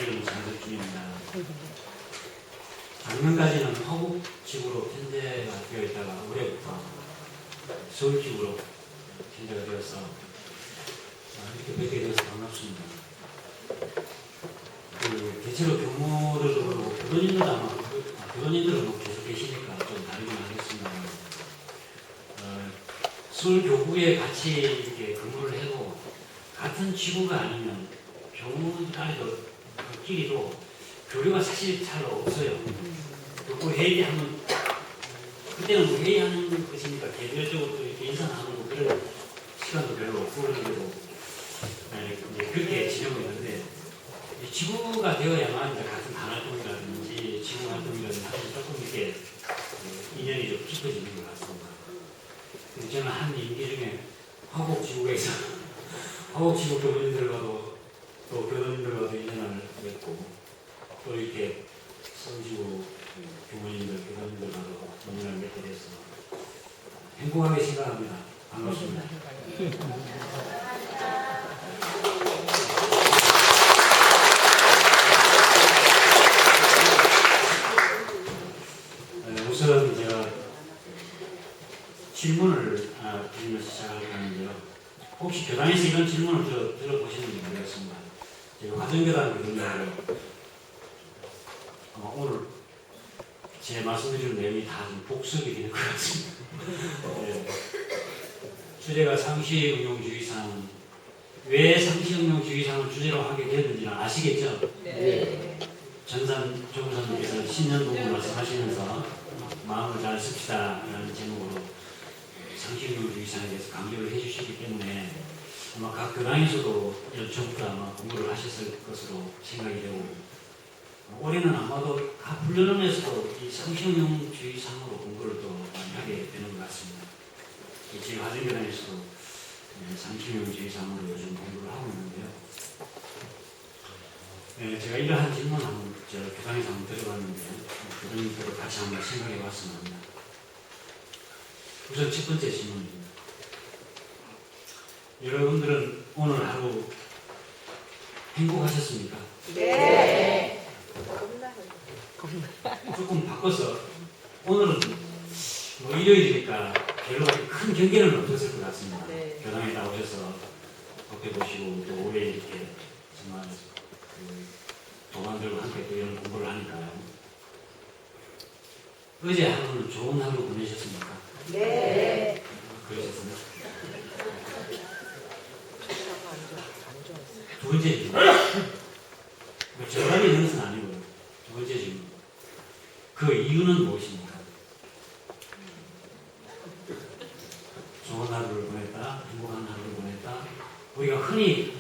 이름은 장덕준입니다. 작년까지는 화곡지구로 편제가 되어 있다가 올해부터 서울지구로 편제가 되어서 이렇게 뵙게 되어서 반갑습니다. 대체로 경무를 교도님들 아마 교도님들은 계속 계시니까 좀 다르긴 하겠습니다만 서울 교구에 같이 이렇게 근무를 해도 같은 지구가 아니면 경무 간에도 끼리도 교류가 사실 잘 없어요. 그 회의하면 그때는 뭐 회의하는 것이니까 개별적으로 또 이렇게 인사하는 거 그럴 시간도 별로 없고 그런데도 그렇게 지내고 있는데 지구가 되어야만 같은 단활동이라든지 지구 활동이라든지 사실 조금 이렇게 인연이 좀 깊어지는 것 같습니다. 저는 한 임기 중에 화곡지구에서 화곡지구 교도님들과도 또 교도님들과도 인연을 맺고 또 이렇게 서울지구 교무님들, 교도님들과도 인연을 맺게 돼서 행복하게 생각합니다. 반갑습니다. 우선 제가 질문을 드리면서 시작을 하는데요. 혹시 교단에서 이런 질문을 들어보시는지 모르겠습니다. 제가 화정교단 교단으로 오늘 제 말씀드린 내용이 다 복습이 되는 것 같습니다. 네. 주제가 상시응용주의상, 왜 상시응용주의상을 주제로 하게 됐는지는 아시겠죠? 네. 전산 조무사님께서 10년 동안 말씀하시면서 마음을 잘 씁시다 라는 제목으로 상시응용주의상에 대해서 강조를 해주시기 때문에 아마 각 교당에서도 전부 다 아마 공부를 하셨을 것으로 생각이 되고 올해는 아마도 각 훈련원에서도 이 상시응용주의상으로 공부를 또 많이 하게 되는 것 같습니다. 제 화정교단에서도 상시응용주의상으로 요즘 공부를 하고 있는데요. 제가 이러한 질문 한번 교당에서 한번 들어봤는데 교수님께도 같이 한번 생각해 봤으면 합니다. 우선 첫 번째 질문입니다. 여러분들은 오늘 하루 행복하셨습니까? 네. 조금 바꿔서 오늘은 뭐 일요일이니까 별로 큰 경계는 없었을 것 같습니다. 네. 교당에 나오셔서 옆에 보시고 또 올해 이렇게 정말 도반들과 함께 또 이런 공부를 하니까요. 어제 하루는 좋은 하루 보내셨습니까? 네. 그러셨습니다. 두 번째 질문. 저만이 있는 것은 아니고요. 두 번째 질문. 그 이유는 무엇입니까? 좋은 하루를 보냈다, 행복한 하루를 보냈다. 우리가 흔히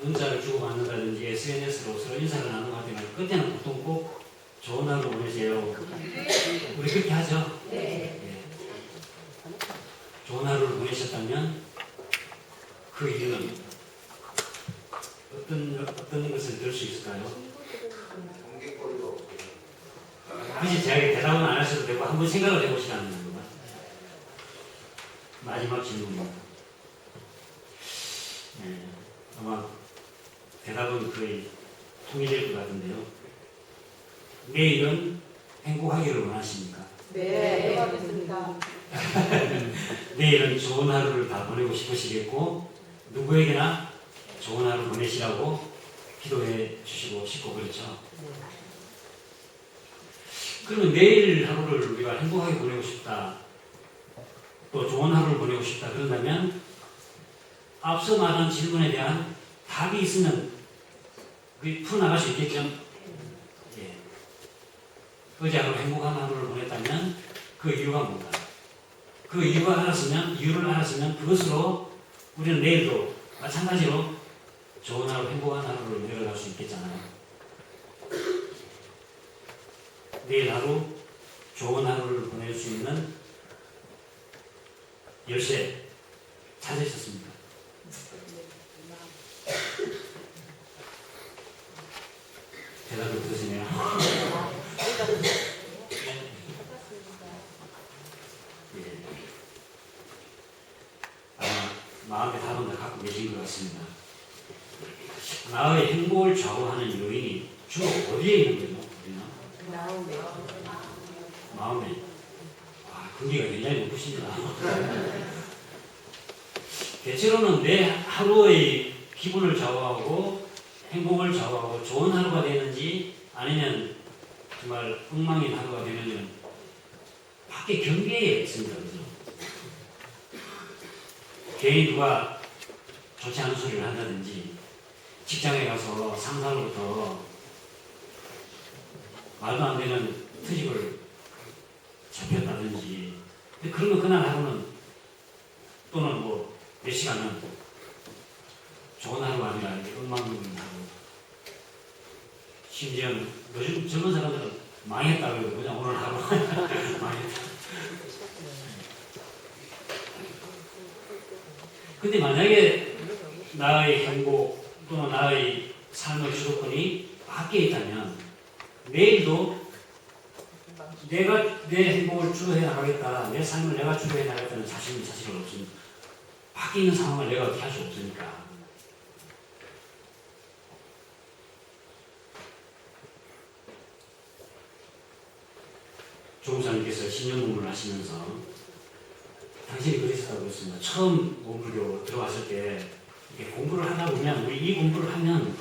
문자를 주고받는다든지 SNS로 서로 인사를 나누고 할 때는 그때는 보통 꼭 좋은 하루 보내세요. 우리 그렇게 하죠? 네. 네. 좋은 하루를 보내셨다면 그 이유는 어떤 것을 들 수 있을까요? 사실 제가 대답은 안 하셔도 되고 한번 생각을 해보시라는 겁니다. 마지막 질문입니다. 네. 아마 대답은 거의 통일될 것 같은데요. 내일은 행복하기를 원하십니까? 네, 하겠습니다. 내일은 좋은 하루를 다 보내고 싶으시겠고 누구에게나 좋은 하루 보내시라고 기도해 주시고 싶고 그렇죠? 그러면 내일 하루를 우리가 행복하게 보내고 싶다 또 좋은 하루를 보내고 싶다 그런다면 앞서 말한 질문에 대한 답이 있으면 풀어나갈 수 있겠죠? 예. 어제 하루 행복한 하루를 보냈다면 그 이유가 뭔가? 그 이유를 알았으면 그것으로 우리는 내일도 마찬가지로 좋은 하루, 행복한 하루를 내려갈 수 있겠잖아요. 내일 하루 좋은 하루를 보낼 수 있는 열쇠 찾으셨습니까? 대답을 들으시네요. 예. 마음의 답은 다 갖고 계신 것 같습니다. 나의 행복을 좌우하는 요인이 주로 어디에 있는 거죠? 우리는? 마음에. 와, 근기가 굉장히 높으십니다. 대체로는 내 하루의 기분을 좌우하고 행복을 좌우하고 좋은 하루가 되는지 아니면 정말 엉망인 하루가 되는지는 밖에 경계에 있습니다. 그죠? 괜히 누가 좋지 않은 소리를 한다든지 직장에 가서 상사로부터 말도 안 되는 트집을 잡혔다든지 근데 그러면 그날 하루는 또는 뭐 몇 시간은 좋은 하루가 아니라 엉망인 하루 심지어는 요즘 젊은 사람들은 망했다 그래도 그냥 오늘 하루 망했다. 근데 만약에 나의 행복 또는 나의 삶의 주도권이 밖에 있다면 내일도 내가 내 행복을 주도해 나가겠다, 내 삶을 내가 주도해 나가겠다는 자신은 사실 없습니다. 밖에 있는 상황을 내가 어떻게 할 수 없으니까. 조무사님께서 신년 공부를 하시면서 당신이 그랬다고 했습니다. 처음 공부교 들어왔을 때 이렇게 공부를 하다 보면 우리 이 공부를 하면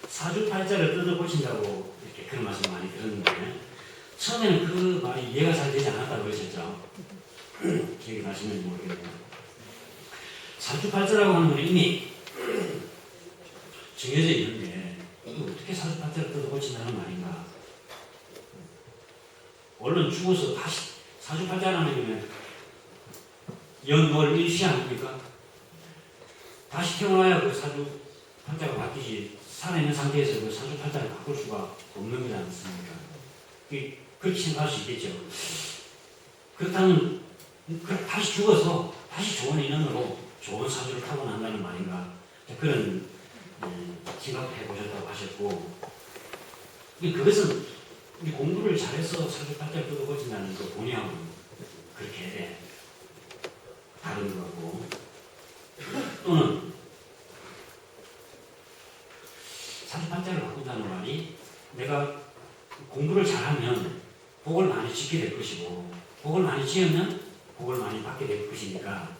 사주팔자를 뜯어 고친다고 이렇게 그런 말씀 많이 들었는데 처음에는 그 말이 이해가 잘 되지 않았다고 그러셨죠. 기억이 나시는지 모르겠네요. 사주팔자라고 하는 건 이미 정해져 있는데 어떻게 사주팔자를 뜯어 고친다는 말인가. 얼른 죽어서 다시 사주팔자라는 게 연월 일시 아닙니까? 다시 태어나야 그 사주팔자가 바뀌지 살아있는 상태에서 그 사주팔자를 바꿀 수가 없는 거지 않습니까? 그렇게 생각할 수 있겠죠. 그렇다면 다시 죽어서 다시 좋은 인연으로 좋은 사주를 타고난다는 말인가 그런 생각을 해보셨다고 하셨고 그것은 공부를 잘해서 사주팔자를 뜯어고친다는 그 본의하고는 그렇게 다른 거고 또는 사주팔자를 바꾼다는 말이 내가 공부를 잘하면 복을 많이 짓게 될 것이고 복을 많이 지으면 복을 많이 받게 될 것이니까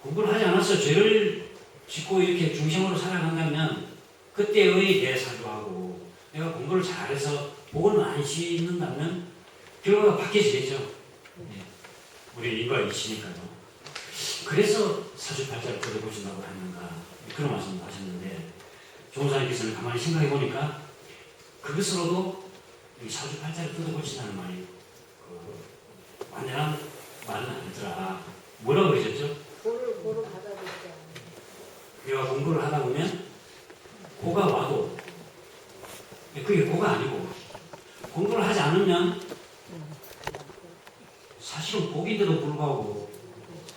공부를 하지 않아서 죄를 짓고 이렇게 중심으로 살아간다면 그때의 내 사주하고 내가 공부를 잘해서 복을 많이 짓는다면 결과가 바뀌어지겠죠. 네. 우리 인과가 있으니까요. 그래서 사주팔자를 뜯어보신다고 하는가 그런 말씀을 하셨는데 조무사님께서는 가만히 생각해 보니까 그것으로도 이 사주팔자를 뜯어고친다는 말이 완전한 말은 아니더라. 뭐라고 그러셨죠? 고를 받아들이지 않아요. 내가 공부를 하다 보면 고가 와도 그게 고가 아니고 공부를 하지 않으면 사실은 복인데도 불구하고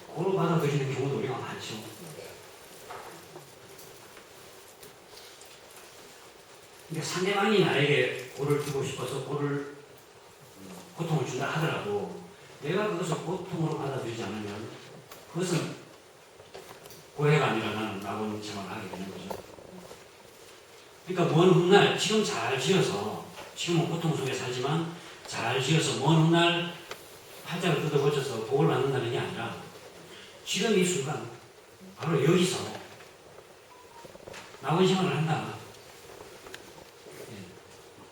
고를 받아들이는 경우도 우리가 많죠. 근데 상대방이 나에게 고를 주고 싶어서 고통을 준다 하더라도 내가 그것을 고통으로 받아들이지 않으면 그것은 고해가 아니라 나는 낙원 생활을 하게 되는 거죠. 그러니까 먼 훗날 지금 잘 지어서 지금은 고통 속에 살지만 잘 지어서 먼 훗날 팔자를 뜯어 고쳐서 복을 받는다는 게 아니라 지금 이 순간 바로 여기서 낙원 생활을 한다.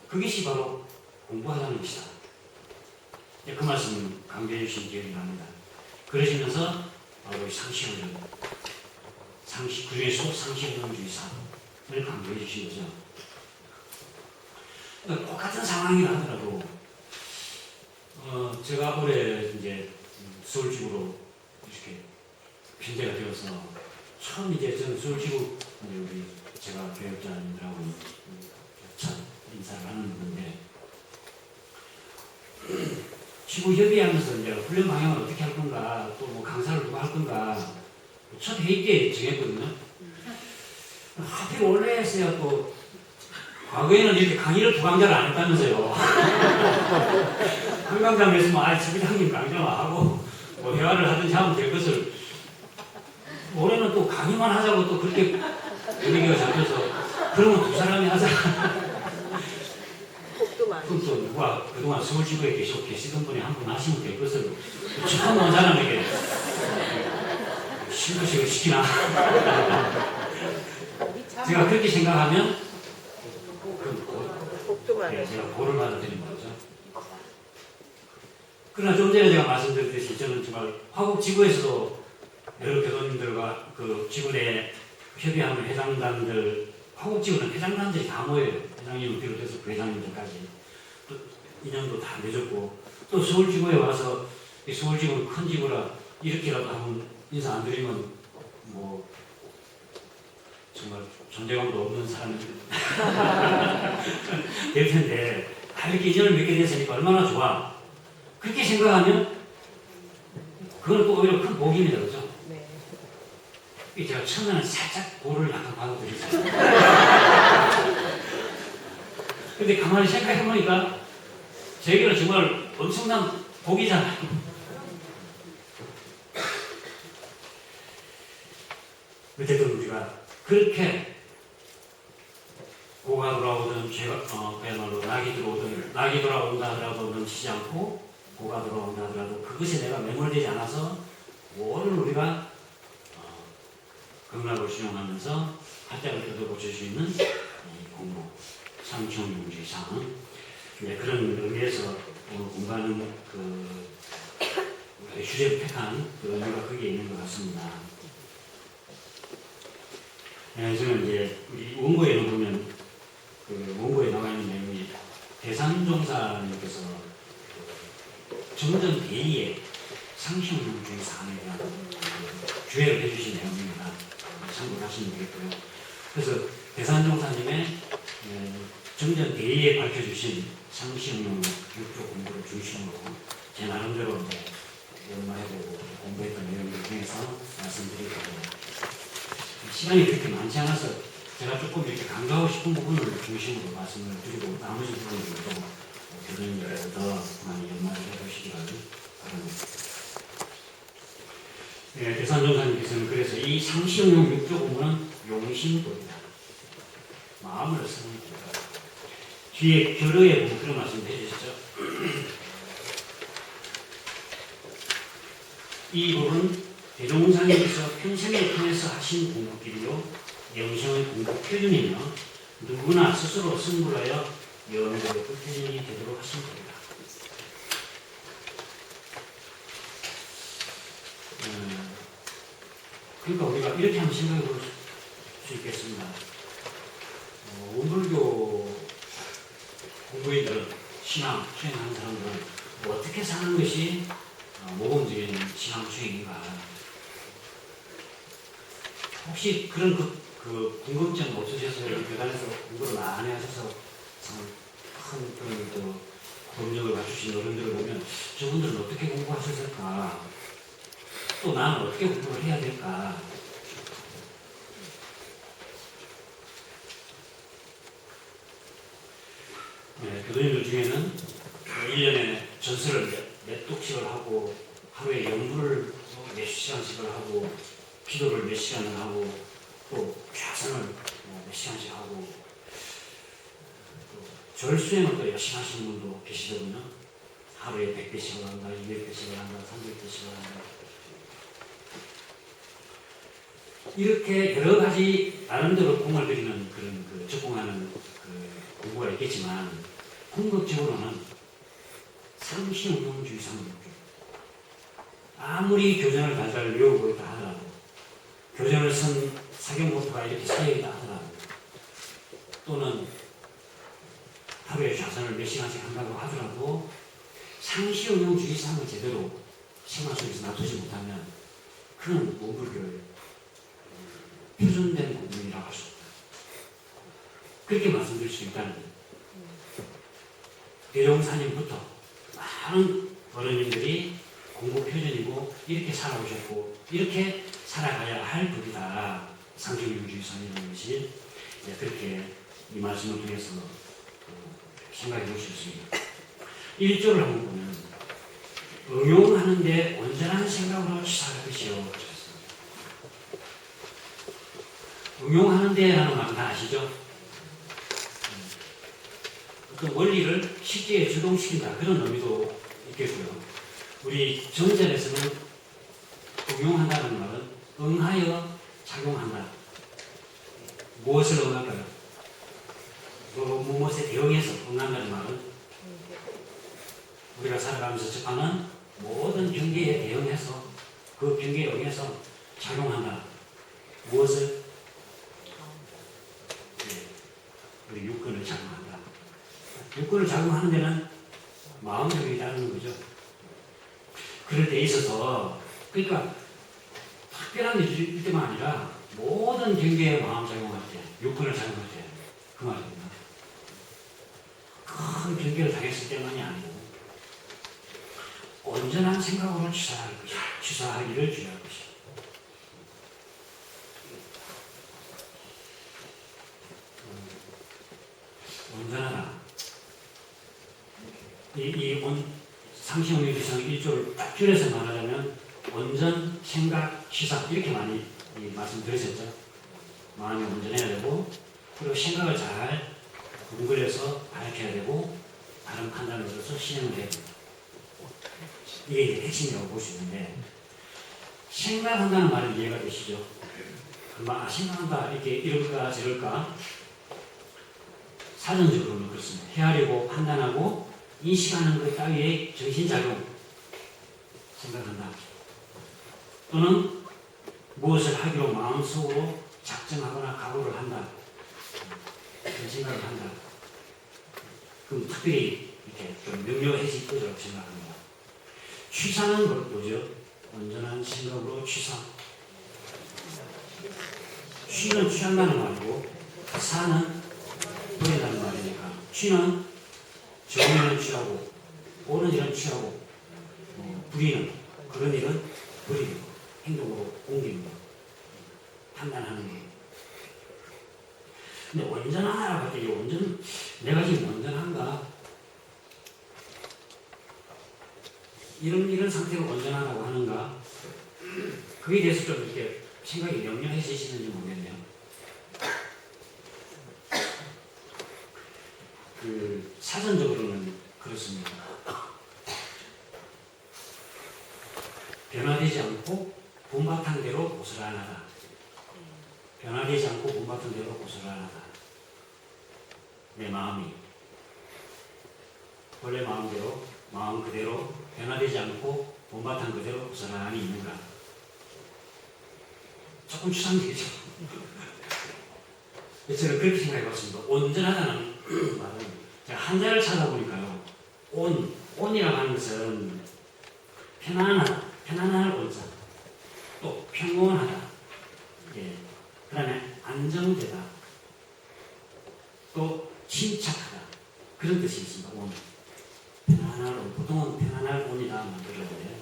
그것이 바로 공부하자는 것이다. 그 말씀 강조해 주신 기억이 납니다. 그러시면서 바로 상시훈련, 그중에 상시훈련주의 사를 강조해 주신 거죠. 그러니까 똑같은 상황이라 하더라도 제가 올해 이제 서울지구로 이렇게 편제가 되어서 처음 이제 저는 서울지구 우리 제가 교육자님들하고 첫 인사를 하는 건데 지구 협의하면서 이제 훈련 방향을 어떻게 할 건가 또 뭐 강사를 누가 할 건가 첫 회의 때 정했거든요. 하필 원래 했어야 또 과거에는 이렇게 강의를 두 강좌를 안 했다면서요. 한 강좌만 했으면 지부장님 강좌만 하고 뭐 대화를 하든지 하면 될 것을 올해는 또 강의만 하자고 또 그렇게 분위기가 잡혀서 그러면 두 사람이 하자. 복도 많이. 그럼 또 누가 그동안 서울지구에 계속 계시던 분이 한 분 하시면 될 것을 처음 온 사람에게 신고식을 시키나. 제가 그렇게 생각하면 복도 많이. 제가 보를 받아들인 거죠. 그러나 좀 전에 제가 말씀드렸듯이 저는 정말 화곡지구에서도 여러 교도님들과 그 지구 내 협의하는 회장단들, 화곡지구는 회장단들이 다 모여요. 회장님을 비롯해서 부회장님들까지. 또 인연도 다 맺었고, 또 서울지구에 와서, 이 서울지구는 큰 지구라 이렇게라도 한번 인사 안 드리면 뭐 정말 존재감도 없는 사람이 될 텐데, 이렇게 인연을 맺게 됐으니까 얼마나 좋아. 그렇게 생각하면 그건 또 오히려 큰 복입니다. 그죠? 네. 제가 처음에는 살짝 고를 약간 받아들였어요. 근데 가만히 생각해보니까 저에게는 정말 엄청난 복이잖아요. 어쨌든 우리가 그렇게 고가 돌아오든 그야말로 낙이 돌아온다 하더라도 넘치지 않고 고가 돌아온다 하더라도 그것에 내가 매몰되지 않아서 오늘 우리가 극락을 수용하면서 한자를 뜯어고칠 수 있는 공부 상충용주의상 그런 의미에서 오늘 공부하는 우리가 주제를 택한 그 의미가 거기에 있는 것 같습니다. 저는 이제 우리 원고에는 보면 원고에 나와 있는 내용이 대산종사님께서 정전 대의의 상식용주의 사안에 대한 주회를 해주신 내용입니다. 참고하시면 되겠고요. 그래서 대산종사님의 정전 대의에 밝혀주신 상식용 6조 공부를 중심으로 제 나름대로 연마해보고 공부했던 내용들 중에서 말씀드릴 거고요. 시간이 그렇게 많지 않아서 제가 조금 이렇게 강조하고 싶은 부분을 중심으로 말씀을 드리고 나머지 부분들도 교수님께서 더 많이 연마를 해보시기를 바랍니다. 대산종사님께서는 그래서 이 상시용용 6조 공부는 용심도이다. 마음을 쓰는 겁니다. 뒤에 결의에 보면 그런 말씀 해주시죠. 이 법은 대종사님께서 평생을 통해서 하신 공부길이요 영생의 공부 표준이며 누구나 스스로 승부하여 영생의 표준이 되도록 하신 겁니다. 그러니까 우리가 이렇게 한번 생각해 볼 수 있겠습니다. 원불교 공부인들, 신앙 수행하는 사람들은 어떻게 사는 것이 모범적인 신앙 수행인가? 혹시 그런 그 궁금증 없으셔서 교단에서 공부를 많이 하셔서 큰 그런 동력을 갖추신 어른들을 보면 저분들은 어떻게 공부하셨을까? 또 나는 어떻게 공부를 해야 될까? 교도님들 중에는 1년에 전설을 몇 독씩을 하고 하루에 연구를 몇 시간씩을 하고 기도를 몇 시간을 하고 또 좌선을 몇 시간씩 하고 또 절수행을 또 열심히 하시는 분도 계시더군요. 하루에 100배씩을 한다, 200배씩을 한다, 300배씩을 한다. 이렇게 여러 가지 나름대로 공을 들이는 그런 적공하는 공부가 있겠지만 궁극적으로는 상시운동주의상입니다. 아무리 교전을 달달 외우고 있다 하더라도 교전을 쓴 사경보트가 이렇게 쌓여있다 하더라도 또는 하루에 좌선을 몇 시간씩 한다고 하더라도 상시운동주의상을 제대로 생활 속에서 놔두지 못하면 그는 원불교의 표준된 공부이라고 할 수 없다. 그렇게 말씀드릴 수 있다는 거예요. 대종사님부터 많은 어른님들이 공부 표준이고 이렇게 살아오셨고 이렇게 살아가야 할 법이다. 상식용주의선이라는 것이 그렇게 이 말씀을 통해서 생각해 보실 수 있습니다. 1조를 한번 보면 응용하는데 온전한 생각으로 치사할 것이요. 응용하는 데라는 말은 다 아시죠? 어떤 원리를 실제에 적용시킨다 그런 의미도 있겠고요. 우리 정전에서는 응용한다는 말은 응하여 작용한다. 무엇을 응할까요? 무엇에 대응해서 응한다는 말은 우리가 살아가면서 접하는 모든 경계에 대응해서 그 경계에 응해서 작용한다. 무엇을? 우리 육근을 작용한다. 육근을 작용하는 데는 마음력이 따르는 거죠. 그럴 때 있어서 그러니까 특별한 일 때만 아니라 모든 경계에 마음 작용할 때, 육근을 작용할 때 그 말입니다. 큰 경계를 당했을 때만이 아니고 온전한 생각으로 취사하기를 주의할 것이다. 온전하다. 상시용리교상 1조를 딱 줄여서 말하자면 온전, 생각, 취사 이렇게 많이 말씀드렸었죠. 마음이 온전해야 되고 그리고 생각을 잘 분별해서 밝혀야 되고 다른 판단으로서 실행을 해야 됩니다. 이게 이제 핵심이라고 볼 수 있는데 생각한다는 말은 이해가 되시죠? 생각한다 이렇게 이럴까 저럴까 사전적으로는 그렇습니다. 헤아리고 판단하고 인식하는 것 따위의 정신작용 생각한다. 또는 무엇을 하기로 마음속으로 작정하거나 각오를 한다. 그런 생각을 한다. 그럼 특별히 이렇게 좀 명료해질 거라고 생각합니다. 취사는 뭐죠? 온전한 생각으로 취사. 취는 취한다는 말이고 사는 버린다는 말이니까 취는 정의는 취하고 옳은 일은 취하고 불의는 그런 일은 버리는 행동으로 옮기는 거 판단하는 거. 근데 온전하다라고 할 때 온전 내가 지금 온전한가? 이런 상태가 온전하다고 하는가? 그에 대해서 좀 이렇게 생각이 명료해지시는지 모르겠네요. 사전적으로는 그렇습니다. 변화되지 않고 본바탕대로 고스란하다. 변화되지 않고 본바탕대로 고스란하다. 내 마음이 원래 마음대로 마음 그대로 변화되지 않고 본바탕 그대로 고스란히 있는가? 조금 추상적이죠. 저는 그렇게 생각해봤습니다. 온전하다는 말은 제가 한자를 찾아보니까요. 온이라고 하는 것은 편안할 온자, 또 평온하다, 예. 그 다음에 안정되다, 또 침착하다 그런 뜻이 있습니다. 온. 편안할 온, 보통은 편안할 온이다 만들었는데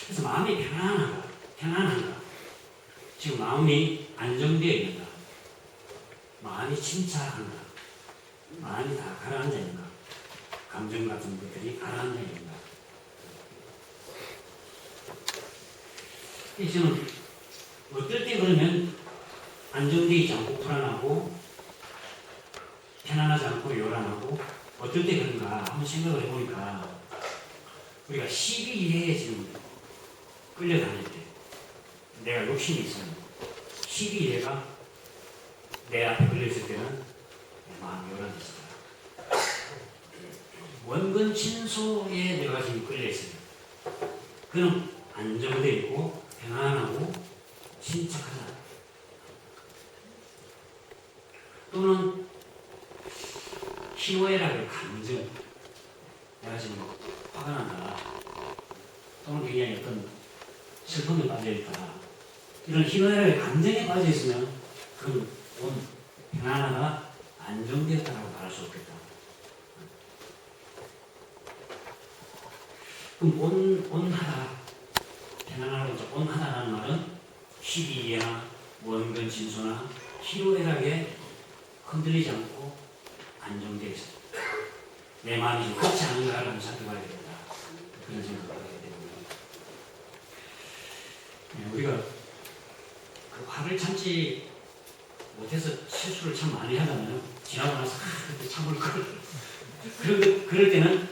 그래서 마음이 편안한가 지금 마음이 안정되어 있는가 마음이 침착한가 마음이 다 가라앉아 있는가 감정 같은 것들이 가라앉아 있는가 저는 어떨 때 그러면 안정되어 있지 않고 불안하고 편안하지 않고 요란하고 어떨 때 그런가 한번 생각을 해보니까 우리가 12일에 지금 끌려다닐 때 내가 욕심이 있으면 12일에가 내 앞에 걸려있을 때는 내 마음이 요란해졌다. 원근 친소에 내가 지금 끌려있어요. 그는 안정되어 있고 편안하고 침착하다. 또는 희노애락의 감정 내가 지금 화가 난다. 또는 굉장히 어떤 슬픔에 빠져있다. 이런 희노애락의 감정에 빠져있으면 그건 편안하다, 안정되었다고 말할 수 없겠다. 그럼 온하다, 편안하고 온하다라는 말은 희비나 원근 진소나 희노애락에 흔들리지 않고 안정되어 있어. 내 마음이 좀 그렇지 않은가를 한번 살펴봐야 되겠다. 그런 생각을 하게 됩니다. 우리가 그 화를 참지 못해서 실수를 참 많이 하잖아요. 지나고 나서 그때 참을 걸. 그럴 때는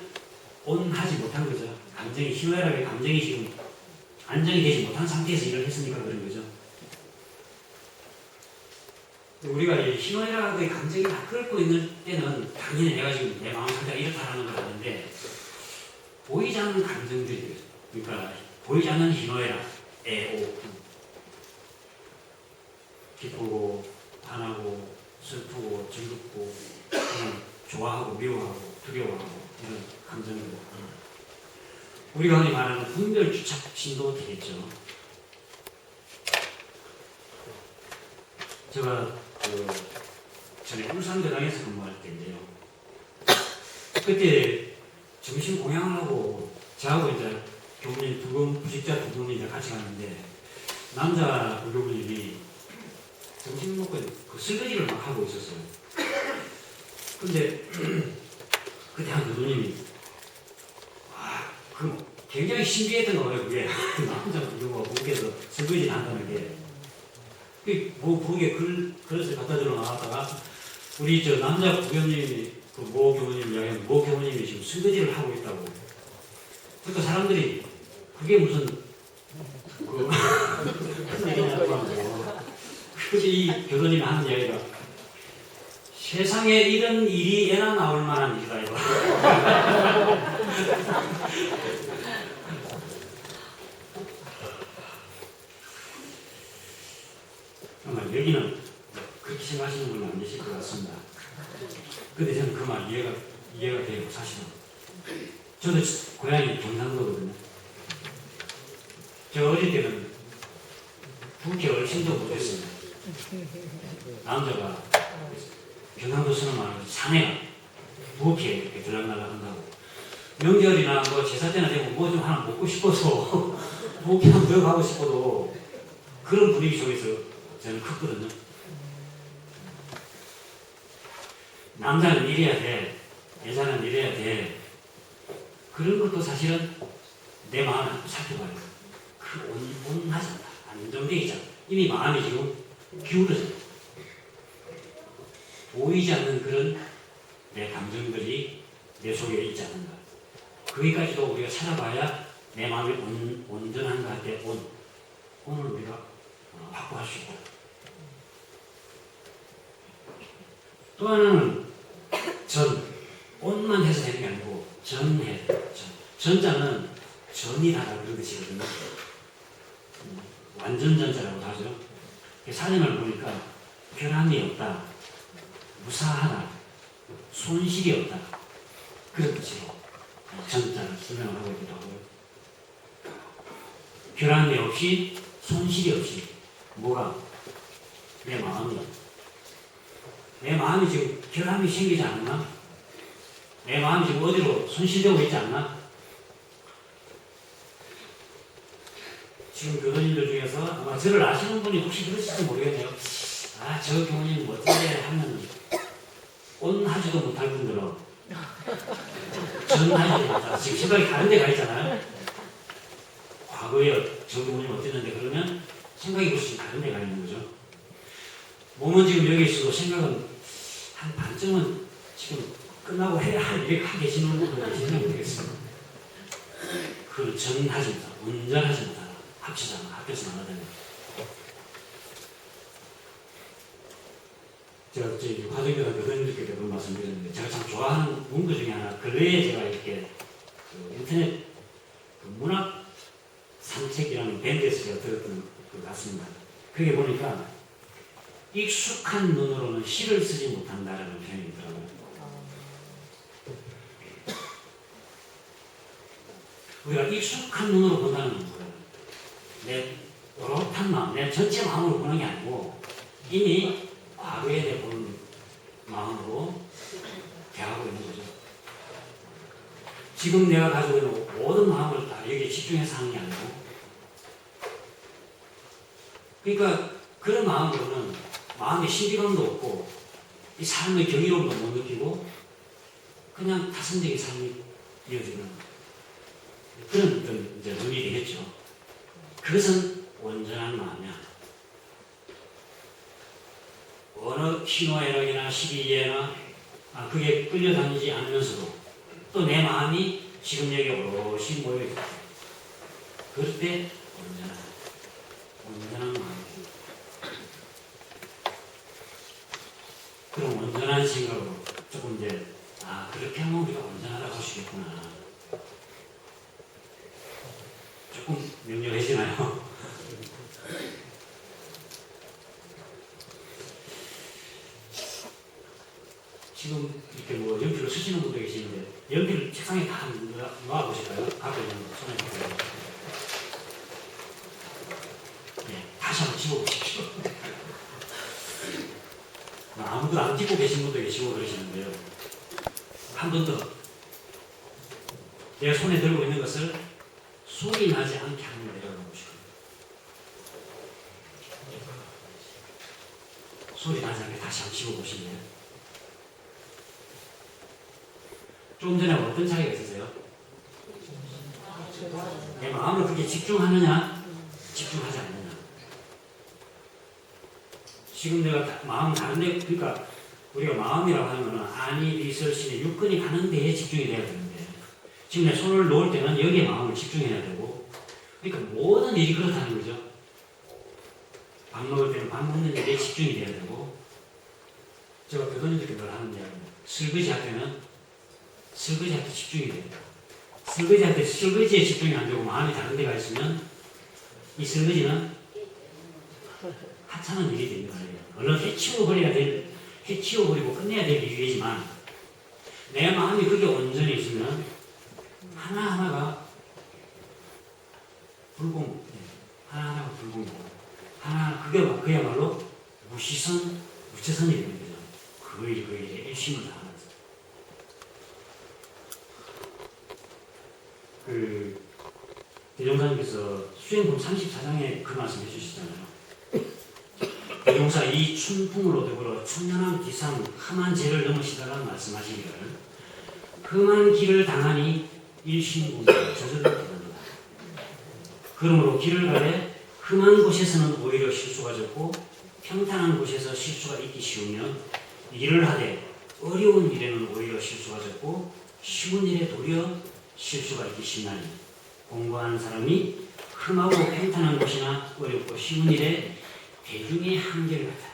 온하지 못한 거죠. 감정이 희노애락의 감정이 지금 안정이 되지 못한 상태에서 일을 했으니까 그런 거죠. 우리가 이 희노애락의 감정이 다 끓고 있는 때는 당연히 내가 지금 내 마음 상태가 이렇다라는 걸 아는데 보이지 않는 감정들이 그러니까 보이지 않는 희노애락, 애오, 기쁘고 화나고 슬프고 즐겁고 그냥 좋아하고 미워하고 두려워하고 이런 감정들 우리가 흔히 말하는 분별주착신도 되겠죠. 제가 전에 울산대당에서 근무할 때인데요. 그때 점심 공양을 하고 저하고 이제 교무님 부직자 두 분이 이제 같이 갔는데 남자 교무님이 점심 먹고 그 설거지를 막 하고 있었어요. 근데 그때 한 교수님이 그 굉장히 신기했던 거예요. 그게 남자 교수가 부엌에서 설거지를 한다는 게. 뭐 부엌에 그릇을 갖다 들어 나왔다가 우리 저 남자 부교님이 그 모 교수님 이야기하면 모 교수님이 지금 설거지를 하고 있다고. 그러니까 사람들이 그게 무슨 그 큰 얘기냐고 하면서 그래서 이 교수님이 하는 이야기가 세상에 이런 일이 애나 나올 만한 일이다 이거. 정말 여기는 그렇게 생각하시는 분은 안 계실 것 같습니다. 근데 저는 그 말 이해가 돼요. 사실은 저도 고향이 경상도거든요. 저 어릴 때는 부엌에 얼씬도 못했어요. 남자가 경상도 쓰는 말로 사내가 부엌에 이렇게 들락날락한다고. 명절이나 뭐 제사 때나 되고 뭐 좀 하나 먹고 싶어서 부엌에 한번 들어가고 싶어도 그런 분위기 속에서 저는 컸거든요. 남자는 이래야 돼, 여자는 이래야 돼. 그런 것도 사실은 내 마음을 한번 살펴봐요. 그 온하지 않다, 안정되어 있지 않다. 이미 마음이 지금 기울어져. 보이지 않는 그런 내 감정들이 내 속에 있지 않는가. 거기까지도 우리가 찾아봐야 내 마음이 온전한가 할 때 온을 우리가 확보할 수 있다. 또 하나는 온만 해서 되는 게 아니고 전해야 돼요. 전자는 전이하다 그런 뜻이거든요. 완전 전자라고 하죠. 사진을 보니까 결함이 없다, 무사하다, 손실이 없다 그런 뜻으로 전자를 설명을 하고 있기도 하고요. 결함이 없이 손실이 없이 뭐가 내 마음이 지금 결함이 생기지 않나? 내 마음이 지금 어디로 손실되고 있지 않나? 지금 교수님들 중에서 아마 저를 아시는 분이 혹시 그러실지 모르겠네요. 저 교수님 어떻게 하면 온하지도 못할 분들은 전하지도 못할 지금 생각이 다른 데가 있잖아요. 과거에 저 교수님 어땠는데 그러면 생각이 훨씬 다른 데가 있는 거죠. 몸은 지금 여기 있어도 생각은 한 반쯤은 지금 끝나고 해야 할 일을 하고 계시는 분들 계시면 모르겠습니다. 그 전하지 못하다, 운전하지 못하다, 합치잖아, 합해서 나가다니. 제가 화정교사 교수님들께 그런 말씀드렸는데 제가 참 좋아하는 문구 중에 하나, 근래에 제가 이렇게 인터넷 문학 산책이라는 밴드에서 제가 들었던 것 같습니다. 그게 보니까 익숙한 눈으로는 시를 쓰지 못한다라는 표현이 있더라고요. 우리가 익숙한 눈으로 본다는 건 뭐예요? 내 오롯한 마음, 내 전체 마음으로 보는 게 아니고 이미 과거에 내 보는 마음으로 대하고 있는 거죠. 지금 내가 가지고 있는 모든 마음을 다 여기에 집중해서 하는 게 아니고, 그러니까 그런 마음으로는 마음의 신비감도 없고 이 삶의 경이로움도 못 느끼고 그냥 타성적인 삶이 이어지는 그런 어떤 이제 눈이 되겠죠. 그것은 온전한 마음이야. 어느 신호에너기나 시기에나 그게 끌려다니지 않으면서도 또 내 마음이 지금 여기 오롯이 모여있다. 그럴 때 온전한 마음. 그럼 온전한 생각으로 조금 이제 그렇게 하면 우리가 온전하다고 할 수 있겠구나. 조금 명료해지나요? 지금 이렇게 뭐 연필을 쓰시는 분도 계시는데 연필을 책상에 다 놓아보실까요? 갖고 있는 손에 잡고 다시 한번 집어보십시오. 아무도 안 찍고 계신 분도 계시고 그러시는데요. 한 번 더 내가 손에 들고 있는 것을 소리 나지 않게 한번 내려놓으시고 소리 나지 않게 다시 한번 집어보시면 조금 전에 어떤 차이가 있으세요? 내 마음을 그렇게 집중하느냐 집중하지 않느냐. 지금 내가 마음 가는데, 그러니까 우리가 마음이라고 하는 거는 아니, 비설, 신의 육근이 가는 데에 집중이 돼야 되는데, 지금 내 손을 놓을 때는 여기에 마음을 집중해야 되고, 그러니까 모든 일이 그렇다는 거죠. 밥 먹을 때는 밥 먹는 일에 집중이 돼야 되고, 제가 교도님들께 늘 하는 이야기입니다. 설거지 할 때는 설거지한테 집중이 돼요. 설거지한테 설거지에 집중이 안 되고 마음이 다른 데가 있으면 이 설거지는 하찮은 일이 되는 거예요. 얼른 해치워버리고 끝내야 될 일이지만 내 마음이 그게 온전히 있으면 하나하나가 불공, 하나하나가 불공이고 하나 그야말로 무채선이 되는 거죠. 그 일에 일심을 다하면서. 대종사님께서 수행품 34장에 그 말씀 해주시잖아요. 대종사 이 춘풍으로 더불어 천년함 기상 험한 죄를 넘으시다가 말씀하시기를 험한 길을 당하니 일심공부를 저절로 깨닫는다. 그러므로 길을 가래 험한 곳에서는 오히려 실수가 적고 평탄한 곳에서 실수가 있기 쉬우면 일을 하되 어려운 일에는 오히려 실수가 적고 쉬운 일에 도리어 실수가 있기 쉽나니 공부하는 사람이 험하고 평탄한 곳이나 어렵고 쉬운 일에 대중의 한계를 같아요.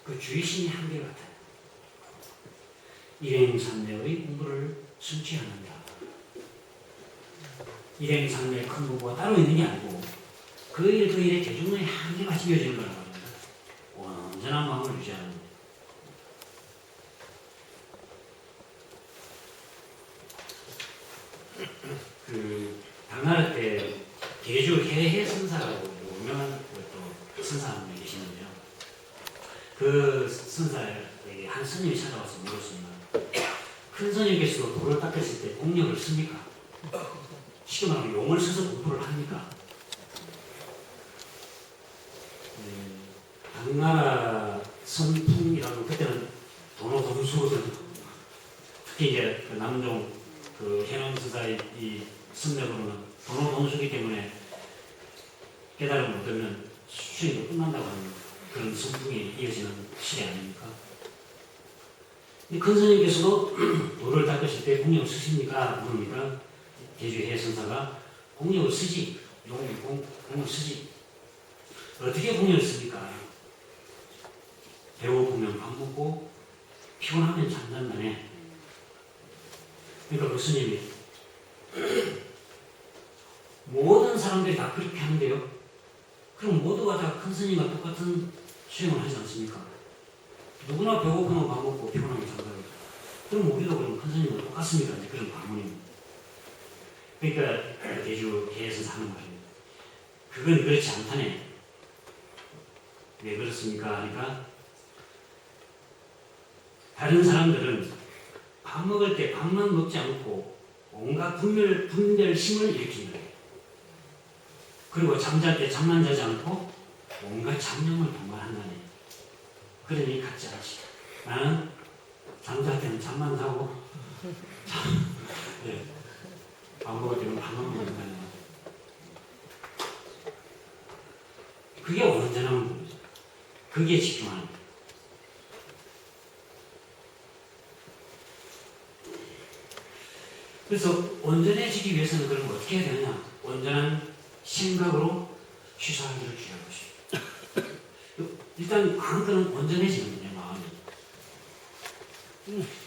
그 주의심의 한계를 같아요. 일행삼매의 공부를 순치하는다. 일행삼매의 큰 공부가 따로 있는 게 아니고 그 일에 대중의 한계가 지어지는 거라고 합니다. 온전한 마음을 유지하는 거예요. 당나라 때 계주 해해 선사라고 유명한 또 선사 한 분이 계시는데요. 그 선사에게 한 스님이 찾아와서 물었습니다. 큰 스님께서 돌을 닦았을 때 공력을 씁니까? 쉽게 말하면 용을 써서 공부를 합니까? 당나라 선풍이라고 그때는 도노동수거든. 특히 이제 그 남종 그 해남선사의 이 선명으로는 도노동수기 때문에 깨달음을 얻으면 수행도 끝난다고 하는 그런 선풍이 이어지는 시대 아닙니까? 큰 스님께서도 돌을 닦으실 때 공력을 쓰십니까? 물으니까 제주 해선사가 공력을 쓰지. 공력을 쓰지. 어떻게 공력을 씁니까? 배고프면 밥 먹고 피곤하면 잠잔다네. 그러니까 그 스님이 모든 사람들이 다 그렇게 하는데요. 그럼 모두가 다 큰 스님과 똑같은 수행을 하지 않습니까? 누구나 배고프면 밥 먹고 피곤하면 잠자고. 그럼 우리도 그럼 큰 스님과 똑같습니까? 이제 그런 반문입니다. 그러니까 대주 계에서 하는 말입니다. 그건 그렇지 않다네. 왜 그렇습니까? 하니까 다른 사람들은 밥 먹을 때 밥만 먹지 않고 온갖 분별심을 일으킨다. 그리고 잠잘 때 잠만 자지 않고 온갖 잡념을 동반한다네. 그러니 같지 않지. 나는 잠잘 때는 잠만 자고 네. 밥 먹을 때는 밥만 먹는다네. 그게 온전한 분이죠. 거기에 집중하는 거예요. 그래서 온전해지기 위해서는 그럼 어떻게 해야 되느냐? 온전한 생각으로 취사하기를 주의할 것이에요. 일단 마음껏은 온전해지는 거예요, 마음이.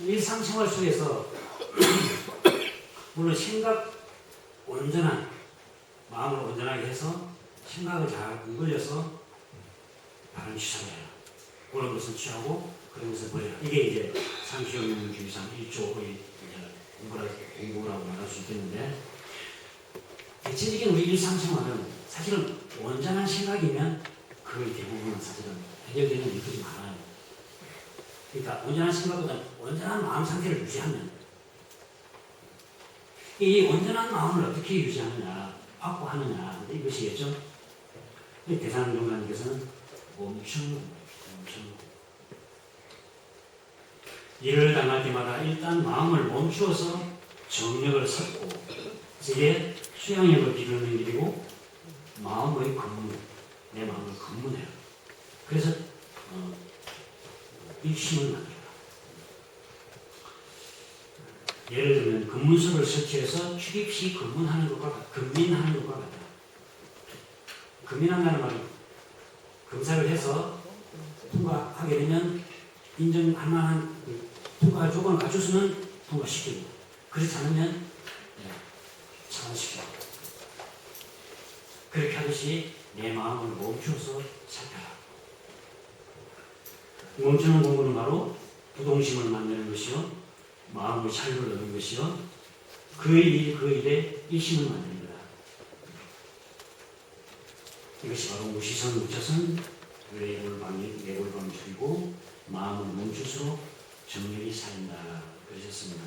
일상생활 속에서 물론 생각 온전한 마음을 온전하게 해서 생각을 잘 이끌려서 바른 취사를 해라. 옳은 것은 취하고 그런 것은 버려라. 이게 이제 상시용주의상 1조의 공부라고 말할 수 있겠는데, 대체적인 우리 일상생활은 사실은 온전한 생각이면 그걸 대부분은 사실은 해결되는 일들이 많아요. 그러니까 온전한 생각보다 온전한 마음 상태를 유지하면, 이 온전한 마음을 어떻게 유지하느냐, 확보하느냐, 이것이겠죠. 대산종사님께서는 멈추는 일을 당할 때마다 일단 마음을 멈추어서 정력을 섞고, 이게 수양력을 기르는 길이고 마음의 근문, 내 마음을 근문해요. 그래서 일심을 만들어요. 예를 들면 근문서를 설치해서 출입시 근문하는 것과 근민하는 것과 같아요. 근민한다는 말은 검사를 해서 통과하게 되면 인정할 만한 통과 조건을 갖춰서는 통과시키고, 그렇지 않으면 차단시키고, 그렇게 하듯이 내 마음을 멈추어서 살펴라. 멈추는 공부는 바로 부동심을 만드는 것이요, 마음의 자유를 얻는 것이요, 그 일에 일심을 만드는 거다. 이것이 바로 무시선 무차선 내골방주의고 마음을 멈출수록 정력이 쌓인다 그러셨습니다.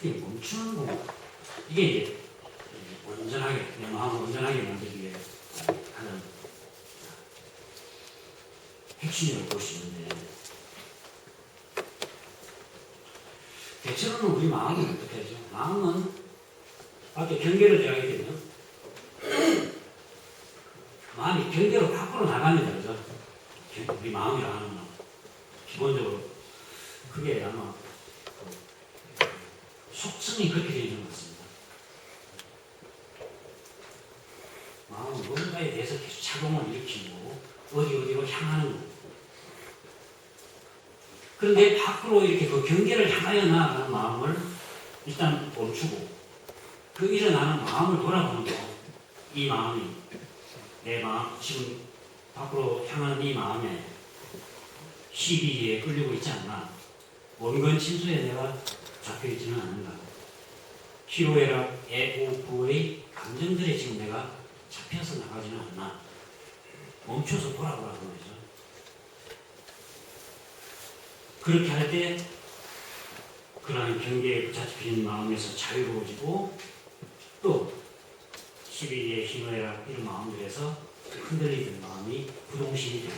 이 멈추는 거, 이게 이제 온전하게, 내 마음을 온전하게 만들기 위해 하는 핵심이라고 볼 수 있는데, 대체로는 우리 마음은 어떻게 하죠? 마음은 앞에 경계를 대하게 되면 마음이 경계로 밖으로 나갑니다. 그죠? 우리 마음이라 하는 건 기본적으로 그게 아마 속성이 그렇게 되어 있는 것 같습니다. 마음은 뭔가에 대해서 계속 작용을 일으키고 어디로 향하는 거. 그런데 밖으로 이렇게 그 경계를 향하여 나아가는 마음을 일단 멈추고, 그 일어나는 마음을 돌아보는 거. 이 마음이 내 마음, 지금 밖으로 향하는 이 마음에 시비에 끌리고 있지 않나? 원근 침수에 내가 잡혀있지는 않는가? 희로애락, 애오, 부의 감정들에 지금 내가 잡혀서 나가지는 않나? 멈춰서 돌아보라는 거죠. 그렇게 할 때 그러한 경계에 붙잡힌 마음에서 자유로워지고, 또 시비의 희노애락 이런 마음들에서 흔들리는 마음이 부동심이 되고,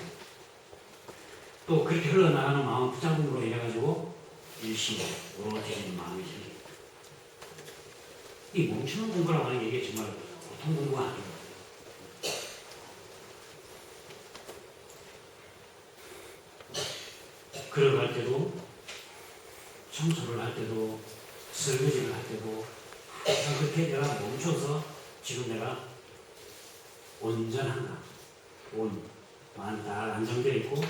또 그렇게 흘러나가는 마음 붙잡음으로 인해가지고 일심이 오롯해지는 마음이 생깁니다. 이 멈추는 공부라고 하는 게 이게 정말 보통 공부가 아닙니다. 걸어갈 때도, 청소를 할 때도, 설거지를 할 때도 항상 그렇게 내가 멈춰서 지금 내가 온전한가, 마음이 다 안정되어 있고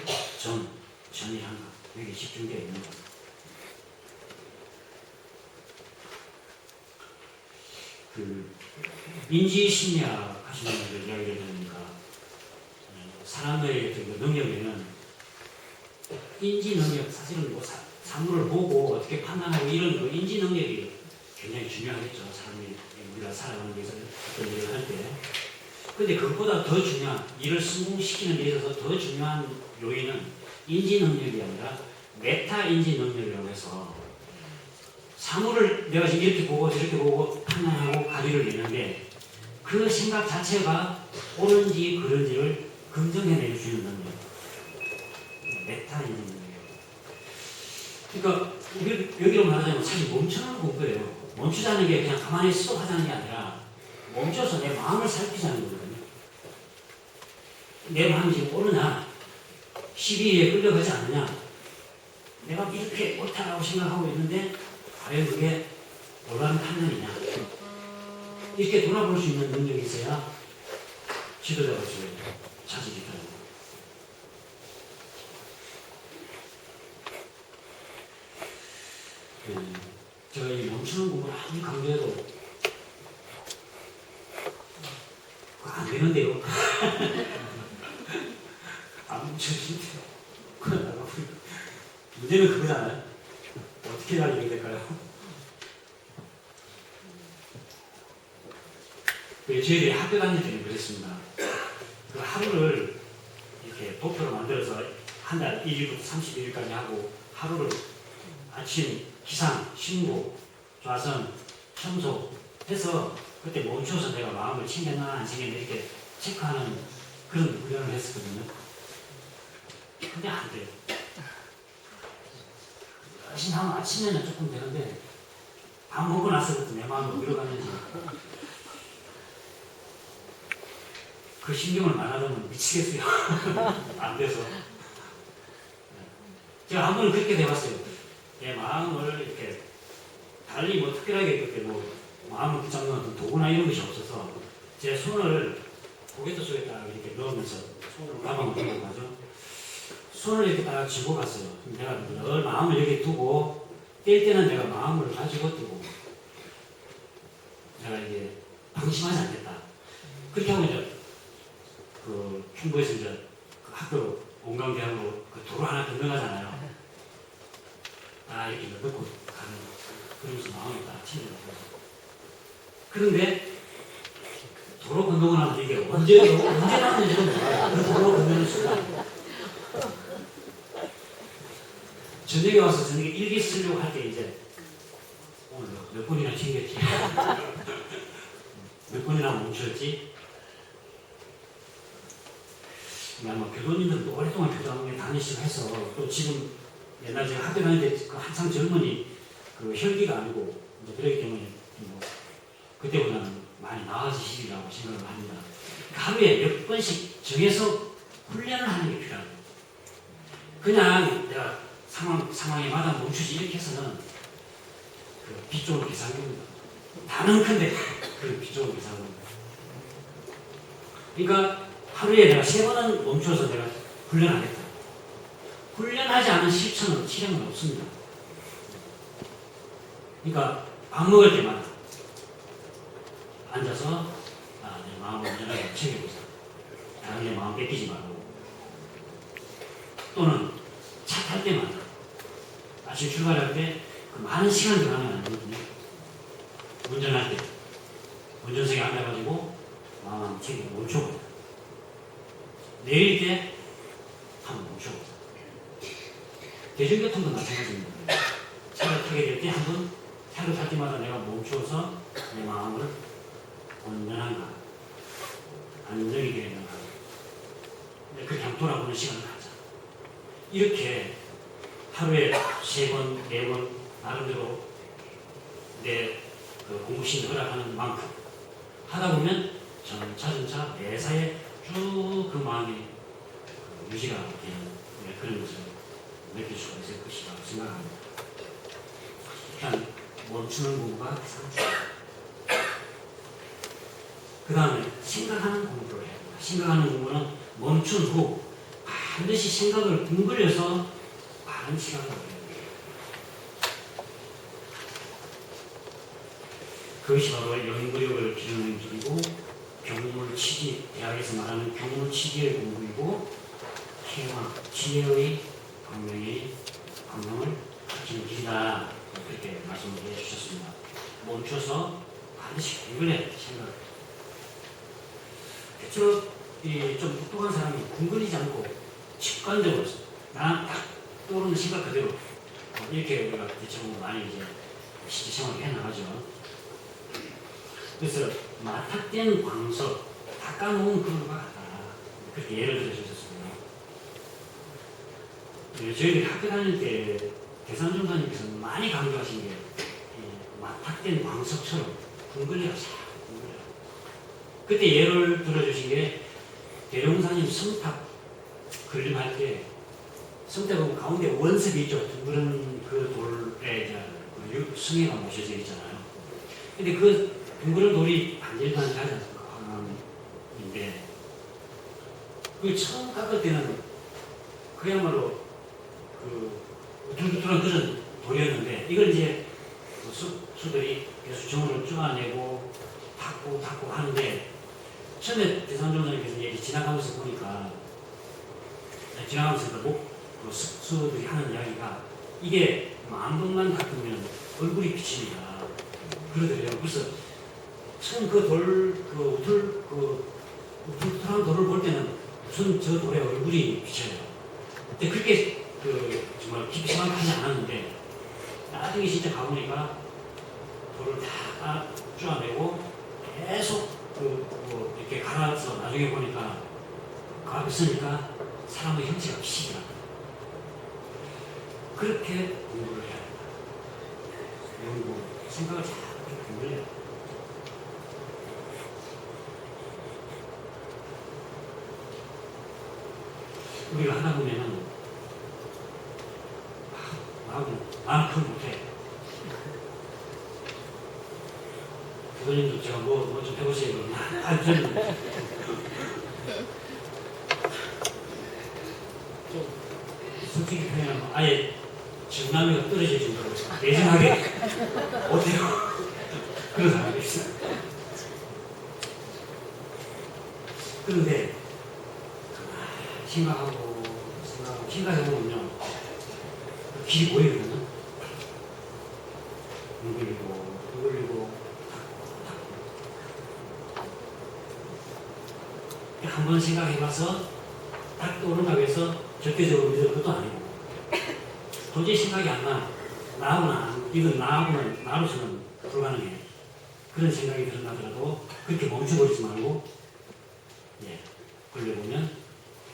전이한가, 여기 집중되어 있는 것. 그 인지심리학 하시는 분들 이야기를 들으니까 사람의 그 능력에는 인지 능력, 사실은 뭐 사물을 보고 어떻게 판단하고 이런 거 인지 능력이 굉장히 중요하겠죠. 사람이 우리가 살아가는 데서 어떤 일을 할 때. 근데 그것보다 더 중요한, 일을 성공시키는 데 있어서 더 중요한 요인은 인지 능력이 아니라 메타 인지 능력이라고 해서, 사물을 내가 지금 이렇게 보고 저렇게 보고 판단하고 가리를 내는데 그 생각 자체가 옳은지 그른지를 긍정해낼 수 있는 능력. 메타 인지 능력. 그러니까 여기로 말하자면 사실 멈추는 공부예요. 멈추자는 게 그냥 가만히 스톱하자는 게 아니라 멈춰서 내 마음을 살피자는 거거든요. 내 마음이 지금 오르냐, 시비에 끌려가지 않느냐, 내가 이렇게 옳다라고 생각하고 있는데 과연 그게 올바른 판단이냐, 이렇게 돌아볼 수 있는 능력이 있어야 지도자로서의 자질이 있다는 거예요. 제가 이 멈추는 공부를 아무리 강조해도 안 되는데요. 안 멈춰지는데요. 그러다가 문제는 그거잖아요. 어떻게 해야 이게 될까요? 저희들이 학교 다닐 때는 그랬습니다. 그 하루를 이렇게 도표로 만들어서 한 달 1일부터 31일까지 하고 하루를 아침 기상, 신고, 좌선, 청소 해서 그때 멈춰서 내가 마음을 챙겼나 안 챙겼나 이렇게 체크하는 그런 훈련을 했었거든요. 근데 안 돼요. 열심히 하면 아침에는 조금 되는데 밥 먹고 나서부터 내 마음이 어디로 가는지 그 신경을 말하려면 미치겠어요. 안 돼서. 제가 한 번은 그렇게 돼봤어요. 내 마음을 이렇게 달리 뭐 특별하게 그렇게 뭐 마음을 붙잡는 어떤 도구나 이런 것이 없어서 제 손을 고개도 속에다가 이렇게 넣으면서 손을 가방을 들고 가죠. 손을 이렇게 딱 쥐고 갔어요. 내가 늘 마음을 여기 두고 뗄 때는 내가 마음을 가지고 두고 내가 이게 방심하지 않겠다. 그렇게 하고 이제 그 충북에서 이제 그 학교 온강대학으로 그 도로 하나 건너가잖아요. 아 이렇게 넣고 가는 그러면서 마음이 딱 챙겨요. 그런데 도로 건너고 나서 이게 언제 나는지도 몰라요. 그 도로 건너는 순간 저녁에 와서 저녁에 일기 쓰려고 할 때 이제 오늘 몇 번이나 챙겼지 몇 번이나 멈췄지. 아마 교도님들도 오랫동안 교도학원에 다니시고 해서 또 지금 옛날 제가 학교 다닐 때 그 한창 젊은이 그 혈기가 아니고 이제 그렇기 때문에 뭐 그때보다는 많이 나아지시리라고 생각을 합니다. 하루에 몇 번씩 정해서 훈련을 하는 게 필요합니다. 그냥 내가 상황에 마다 멈추지 이렇게 해서는 그 빗쪽을 계산합니다. 다는 큰데 그 빗쪽을 계산합니다. 그러니까 하루에 내가 3번은 멈춰서 내가 훈련하겠다. 훈련하지 않은 실천은 실행은 없습니다. 그러니까 밥 먹을 때마다 앉아서 내 마음을 온전하게 챙겨보자. 다른 내 마음 뺏기지 말고. 또는 차 탈 때마다 아침 출발할 때 그 많은 시간 들어가면 안 되거든요. 운전할 때 운전석에 앉아가지고 마음 챙기고 멈춰보자. 내릴 때 한번 멈춰보자. 대중교통도 마찬가지입니다. 차를 타게 될 때 한번 차를 탈 때마다 내가 멈춰서 내 마음을 온전한가 안정이 되는가 그렇게 한번 돌아보는 시간을 가자. 이렇게 하루에 3번, 4번 나름대로 내 그 공부심이 허락하는 만큼 하다 보면 점차 매사에 쭉 그 마음이 유지가 되는 그런 것을 느낄 수가 있을 것이라고 생각합니다. 일단 멈추는 공부가 가장 중요합니다. 그 다음에 생각하는 공부를 해야 합니다. 생각하는 공부는 멈춘 후 반드시 생각을 둥글려서 바른 시각을 얻어야 됩니다. 그것이 바로 연구력을 기르는 길이고 경물치기, 대학에서 말하는 경물치기의 공부이고 희망, 지혜의 방명을 가르치는 길이다. 그렇게 말씀을 해주셨습니다. 멈춰서 반드시 궁글해 생각을. 대체로 좀 똑똑한 사람이 궁글이지 않고 직관적으로 나는 딱 떠오르는 생각 그대로 이렇게 우리가 대체로 많이 이제 실생활을 해나가죠. 그래서 마탁된 광석, 닦아놓은 그릇과 같다. 그렇게 예를 들어 주셨습니다. 저희들이 학교 다닐 때 대산종사님께서 많이 강조하신 게 마탁된 광석처럼 궁글려라. 그때 예를 들어주신 게 대룡사님 성탑 건립할 때 성탑 보면 가운데 원석이 있죠. 둥그런 그 돌에 이제 그 성에가 모셔져 있잖아요. 근데 그 둥그런 돌이 반질반질 하지 않습니까? 황암인데 그 처음 깎을 때는 그야말로 그 우툴투툴한 그런 돌이었는데 이걸 이제 수들이 계속 정원을 쪼아내고 닦고 하는데 처음에 대산종사님께서 이제 지나가면서 보니까 지나가면서 그 수들이 하는 이야기가 이게 만 번만 닦으면 얼굴이 비칩니다. 그러더래요. 그래서 처음 그 우툴투툴한 돌을 볼 때는 무슨 저 돌에 얼굴이 비쳐요. 근데 그렇게 정말 깊이 생각하지 않았는데 나중에 진짜 가보니까 돌을 다 쪼아내고 계속 이렇게 갈아서 나중에 보니까 그 앞에 서니까 사람의 형체가 비치더라. 그렇게 공부를 해야 된다. 연구, 생각을 잘 그렇게 공부를 해야 된다. 우리가 하다 보면은 나는 그걸 못해. 교수님도 제가 뭐 좀 해보세요. 그러면 저는 솔직히 표현하면 아예 정남이가 떨어질 정도로 내전하게 어때요? 그런 사람이 있어요. 그런데 생각하고 생각해보면요 길이 보이거든요. 누굴리고 한 번 생각해봐서 딱 떠오른다고 해서 절대적으로 믿을 것도 아니고 도저히 생각이 안 나. 이건 나로서는 불가능해. 그런 생각이 든다 하더라도 그렇게 멈춰버리지 말고 걸려보면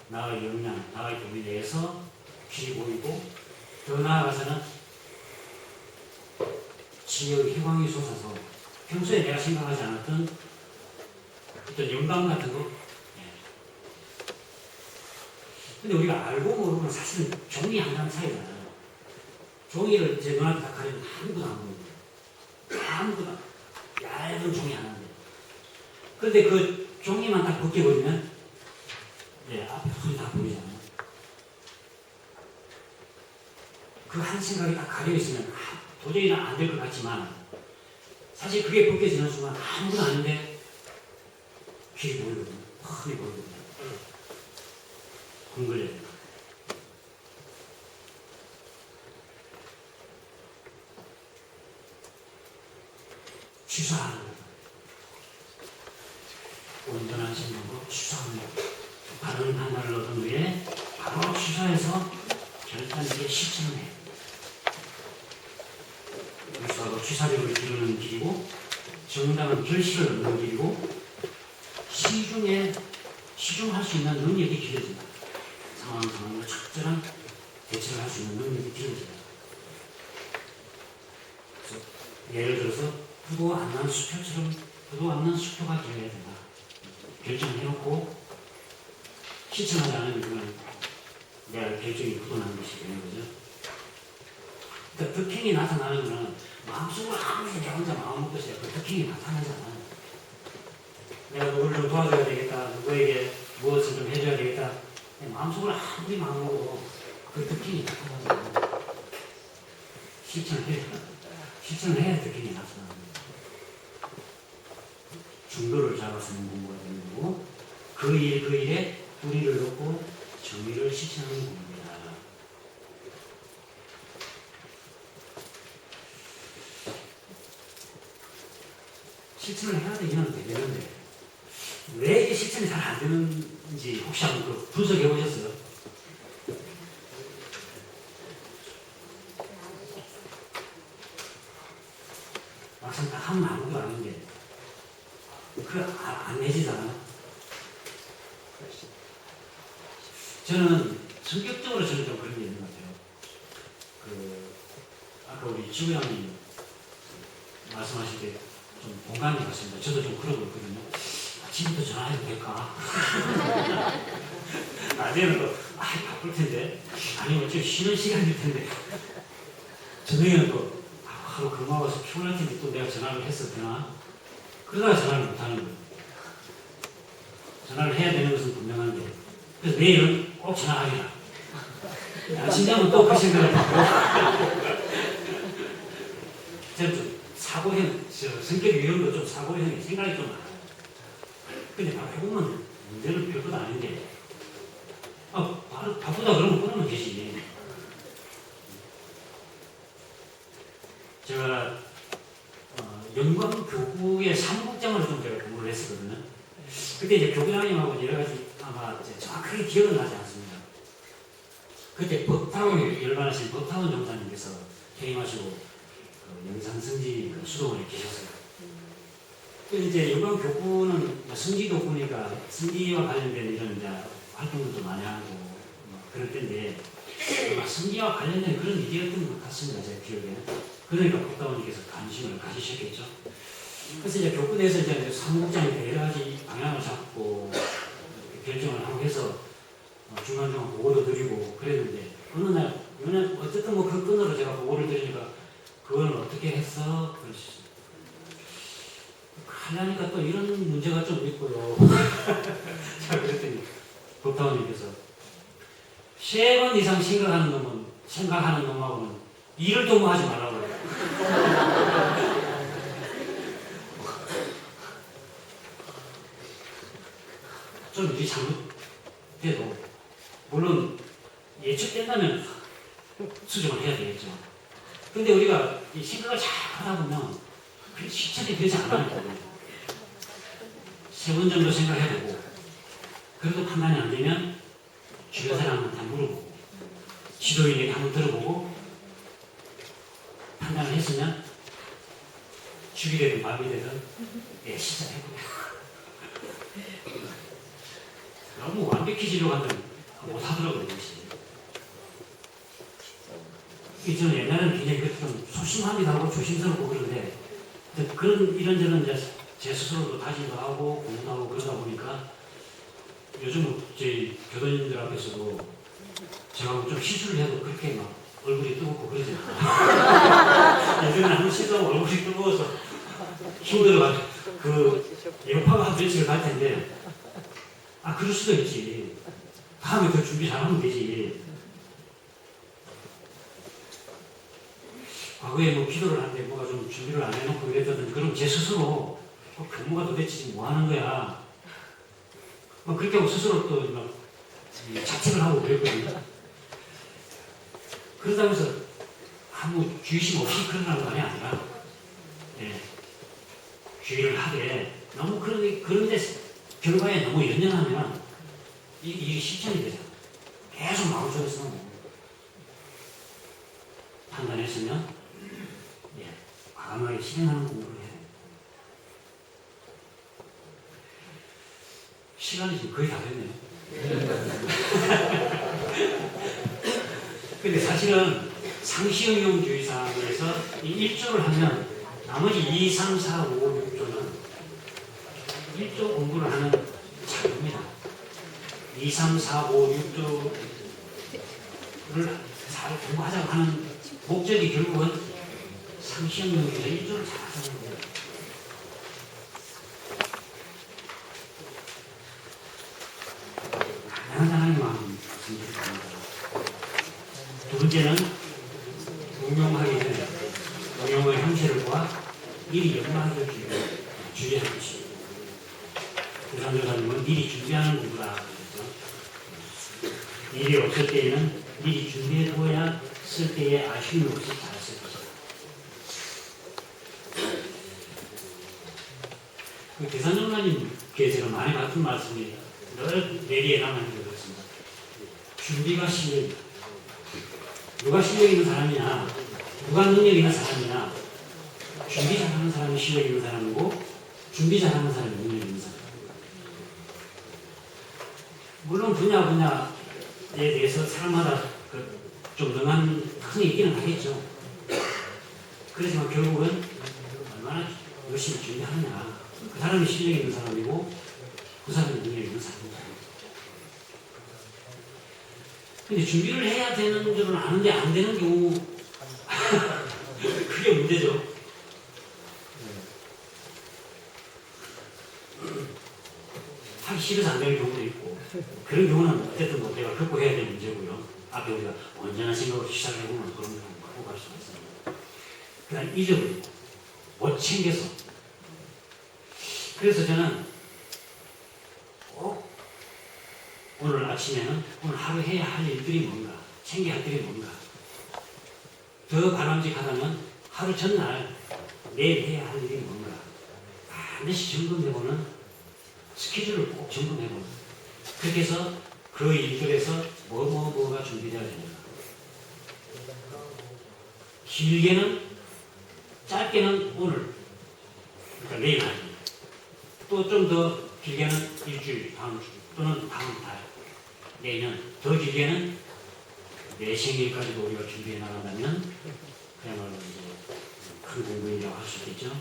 나의 역량, 나의 도움에 대해서 길이 보이고 더 나아가서는 지혜의 희망이 솟아서 평소에 내가 생각하지 않았던 어떤 영감 같은 거. 근데 우리가 알고 모르고는 사실은 종이 하나는 차이잖아요. 종이를 제 눈앞에 딱 가리면 아무것도 안 보입니다. 아무것도 얇은 종이 하나인데. 그런데 그 종이만 딱 벗겨버리면 앞에 손이 다 보이잖아요. 그 한 생각이 딱 가려있으면 도저히 안 될 것 같지만 사실 그게 벗겨지는 순간 아무것도 아닌데 길이 보이거든요. 뻔히 보이거든요. 공걸려야 된다. 취사하는 거다. 온전한 생명으로 취사하는 거다. 바른 판단을 얻은 후에 바로 취사해서 결단되게 실천을 해야 된다. 그래서 취사력을 기르는 길이고 정당한 결실을 얻는 길이고 시중할 수 있는 능력이 길어진다. 상황으로 적절한 대처를 할 수 있는 능력이 길어진다. 그래서 예를 들어서 부도 안 난 수표처럼 부도 안 난 수표가 되어야 된다. 결정해놓고 실천하지 않으면 그건 내가 결정이 부도 나는 것이 되는 거죠. 그러니까 덕행이 나타나는 것은 마음속으로 아무리 내 혼자 마음 먹고 있어야 그 덕행이 나타나지 않아요. 내가 누구를 좀 도와줘야 되겠다. 누구에게 무엇을 좀 해줘야 되겠다. 마음속으로 아무리 마음 먹고 그 덕행이 나타나지 않아요. 실천을 해야 덕행이 나타납니다. 중도를 잡아서는 공부가 되는 거고 그 일에 뿌리를 놓고 정의를 실천하는 공부입니다. 실천을 해야 되기는 되는데 왜 이게 실천이 잘 안 되는지 혹시 한번 분석해 보셨어요? 막상 딱 하면 아무도 아닌데 안 해지잖아요. 저는 성격적으로 저는 좀 그런 게 있는 것 같아요. 아까 우리 지구장님 말씀하실 때 좀 공감이 갔습니다. 저도 좀 그러고 있거든요. 아침부터 전화해도 될까? 낮에는 또 바쁠 텐데 아니면 좀 쉬는 시간일 텐데 저녁에는 또 하루 근무하고서 피곤할 텐데 또 내가 전화를 했어도 되나? 그러다가 전화를 못하는 거예요. 전화를 해야 되는 것은 분명한데 그래서 내일은 꼭 전화하기라. 아침자면 또 그 생각을 하고 저는 좀 사고형, 성격 유형도 좀 사고형이 생각이 좀 많아요. 근데 바쁘면 문제는 별것도 아닌데 바쁘다 그러면 끊으면 되지. 제가 영광교구의 사무국장으로 좀 제가 근무를 했었거든요. 그때 이제 교구장님하고 여러 가지 아마 정확하게 기억은 나지 않습니다. 그때 법타운 열반하신 법타운 정사님께서 퇴임하시고 영산성지 수도원에 계셨어요. 이제 영광교구는 성지교구니까 성지와 관련된 이런 이제 활동도 많이 하고 그럴 텐데 성지와 관련된 그런 일이었던 것 같습니다. 제 기억에는. 그러니까 법타원님께서 관심을 가지셨겠죠. 그래서 이제 교구 내에서 이제 사무국장이 여러 가지 방향을 잡고 결정을 하고 해서 중간중간 보고도 드리고 그랬는데 어느 날 어쨌든 뭐 그 건으로 제가 보고를 드리니까 그거는 어떻게 했어? 그러시죠. 하려니까 또 이런 문제가 좀 있고요. 자, 그랬더니 법타원님께서 3번 이상 생각하는 놈하고는 일을 도모하지 말라고 그래요. 좀 일이 잘못돼도 물론 예측된다면 수정을 해야 되겠죠. 근데 우리가 이 생각을 잘 하다 보면 그게 실천이 되지 않아요. 3번 정도 생각해보고 그래도 판단이 안 되면 주변 사람한테 물어보고 지도인에게 한번 들어보고 판단을 했으면 죽이 되든 밥이 되든 시작해보고 너무 완벽히 지려가면 못하더라고요. 저는 옛날에는 굉장히 좀 소심하기도 하고 조심스럽고 그런데 그런 이런저런 이제 제 스스로도 다짐도 하고 공부도 하고 그러다 보니까 요즘 저희 교도님들 앞에서도 제가 좀 실수를 해도 그렇게 막 얼굴이 뜨겁고 그러지 않아요. 예전에 한번 실수하고 얼굴이 뜨거워서 힘들어가지고 그 여파가 한 며칠 갈 텐데 그럴 수도 있지. 다음에 더 준비 잘하면 되지. 과거에 뭐 기도를 하는데 뭐가 좀 준비를 안 해놓고 이랬거든. 그럼 제 스스로 근무가 도대체 지금 뭐 하는 거야. 그렇게 하고 스스로 또 막 자책을 하고 그랬거든요. 그러다면서 아무 주의심 없이 그러는 거 아니라 주의를 하되 너무 그런데 결과에 너무 연연하면 이게 실천이 되잖아. 계속 마음속에서 판단했으면 과감하게 실행하는 공부를 해야 됩니다. 시간이 지금 거의 다 됐네요. 근데 사실은 상시응용주의사항에서 이 1조를 하면 나머지 2, 3, 4, 5, 6조는 1조 공부를 하는 자료입니다. 2, 3, 4, 5, 6조를 잘 공부하자고 하는 목적이 결국은 상시형용에서 1조를 잘 하는 거예요. 다양한 하나님의 마음 말씀드립니다. 두 번째는 응용하기 전에 응용의 형태를 보아 미리 연마하기를 주의하는 것입니다. 부산조사님은 미리 준비하는 공부라 그랬죠. 일이 없을 때에는 미리 준비해두어야 쓸 때에 아쉬움이 없이 잘 쓸 것이다. 대산정사님께 제가 많이 받은 말씀이 늘 내리에 남아있는 것 같습니다. 준비가 실력이다. 누가 실력 있는 사람이냐, 누가 능력 있는 사람이냐, 준비 잘하는 사람이 실력 있는 사람이고 준비 잘하는 사람이 능력 있는 사람. 물론 분야에 대해서 사람마다 좀 능한 특성이 있기는 하겠죠. 그렇지만 결국은 얼마나 열심히 준비하느냐, 그 사람이 실력 있는 사람이고 사람의 능력이 있는 사람도 아니고. 근데 준비를 해야 되는 줄은 아는데 안 되는 경우 그게 문제죠. 하기 싫어서 안 되는 경우도 있고 그런 경우는 어쨌든 뭐 내가 극복해야 될 문제고요. 앞에 우리가 언제나 생각을 시작해보면 그런 경우 극복할 수가 있습니다. 그냥 잊어버리고 못 챙겨서 그래서 저는 꼭 오늘 아침에는 오늘 하루 해야 할 일들이 뭔가 챙겨야 할 일이 뭔가 더 바람직하다면 하루 전날 내일 해야 할 일이 뭔가 반드시 점검해보는 스케줄을 꼭 점검해보는 그렇게 해서 그 일들에서 뭐가 준비되어야 됩니다. 길게는 짧게는 오늘 그러니까 내일 하기 또 좀 더 길게는 일주일 다음 주 또는 다음 달 내년 더 길게는 내 생일까지도 우리가 준비해 나간다면 그야말로 이제 큰 공부이라고 할 수 있겠죠.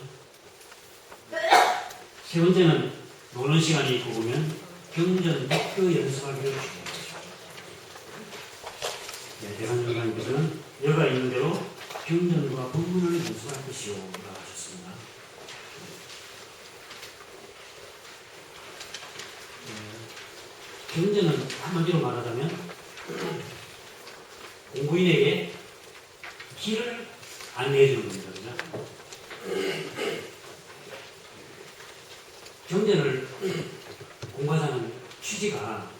세 번째는 노는 시간이 있고 보면 경전 독교 연습하기를 중요합니다. 네, 대관장관님께서는 여가 있는 대로 경전과 본문을 연습할 것이오 라고 하셨습니다. 경전은 한마디로 말하자면 공부인에게 길을 안내해 주는 겁니다. 그죠? 경전을 공부하자는 취지가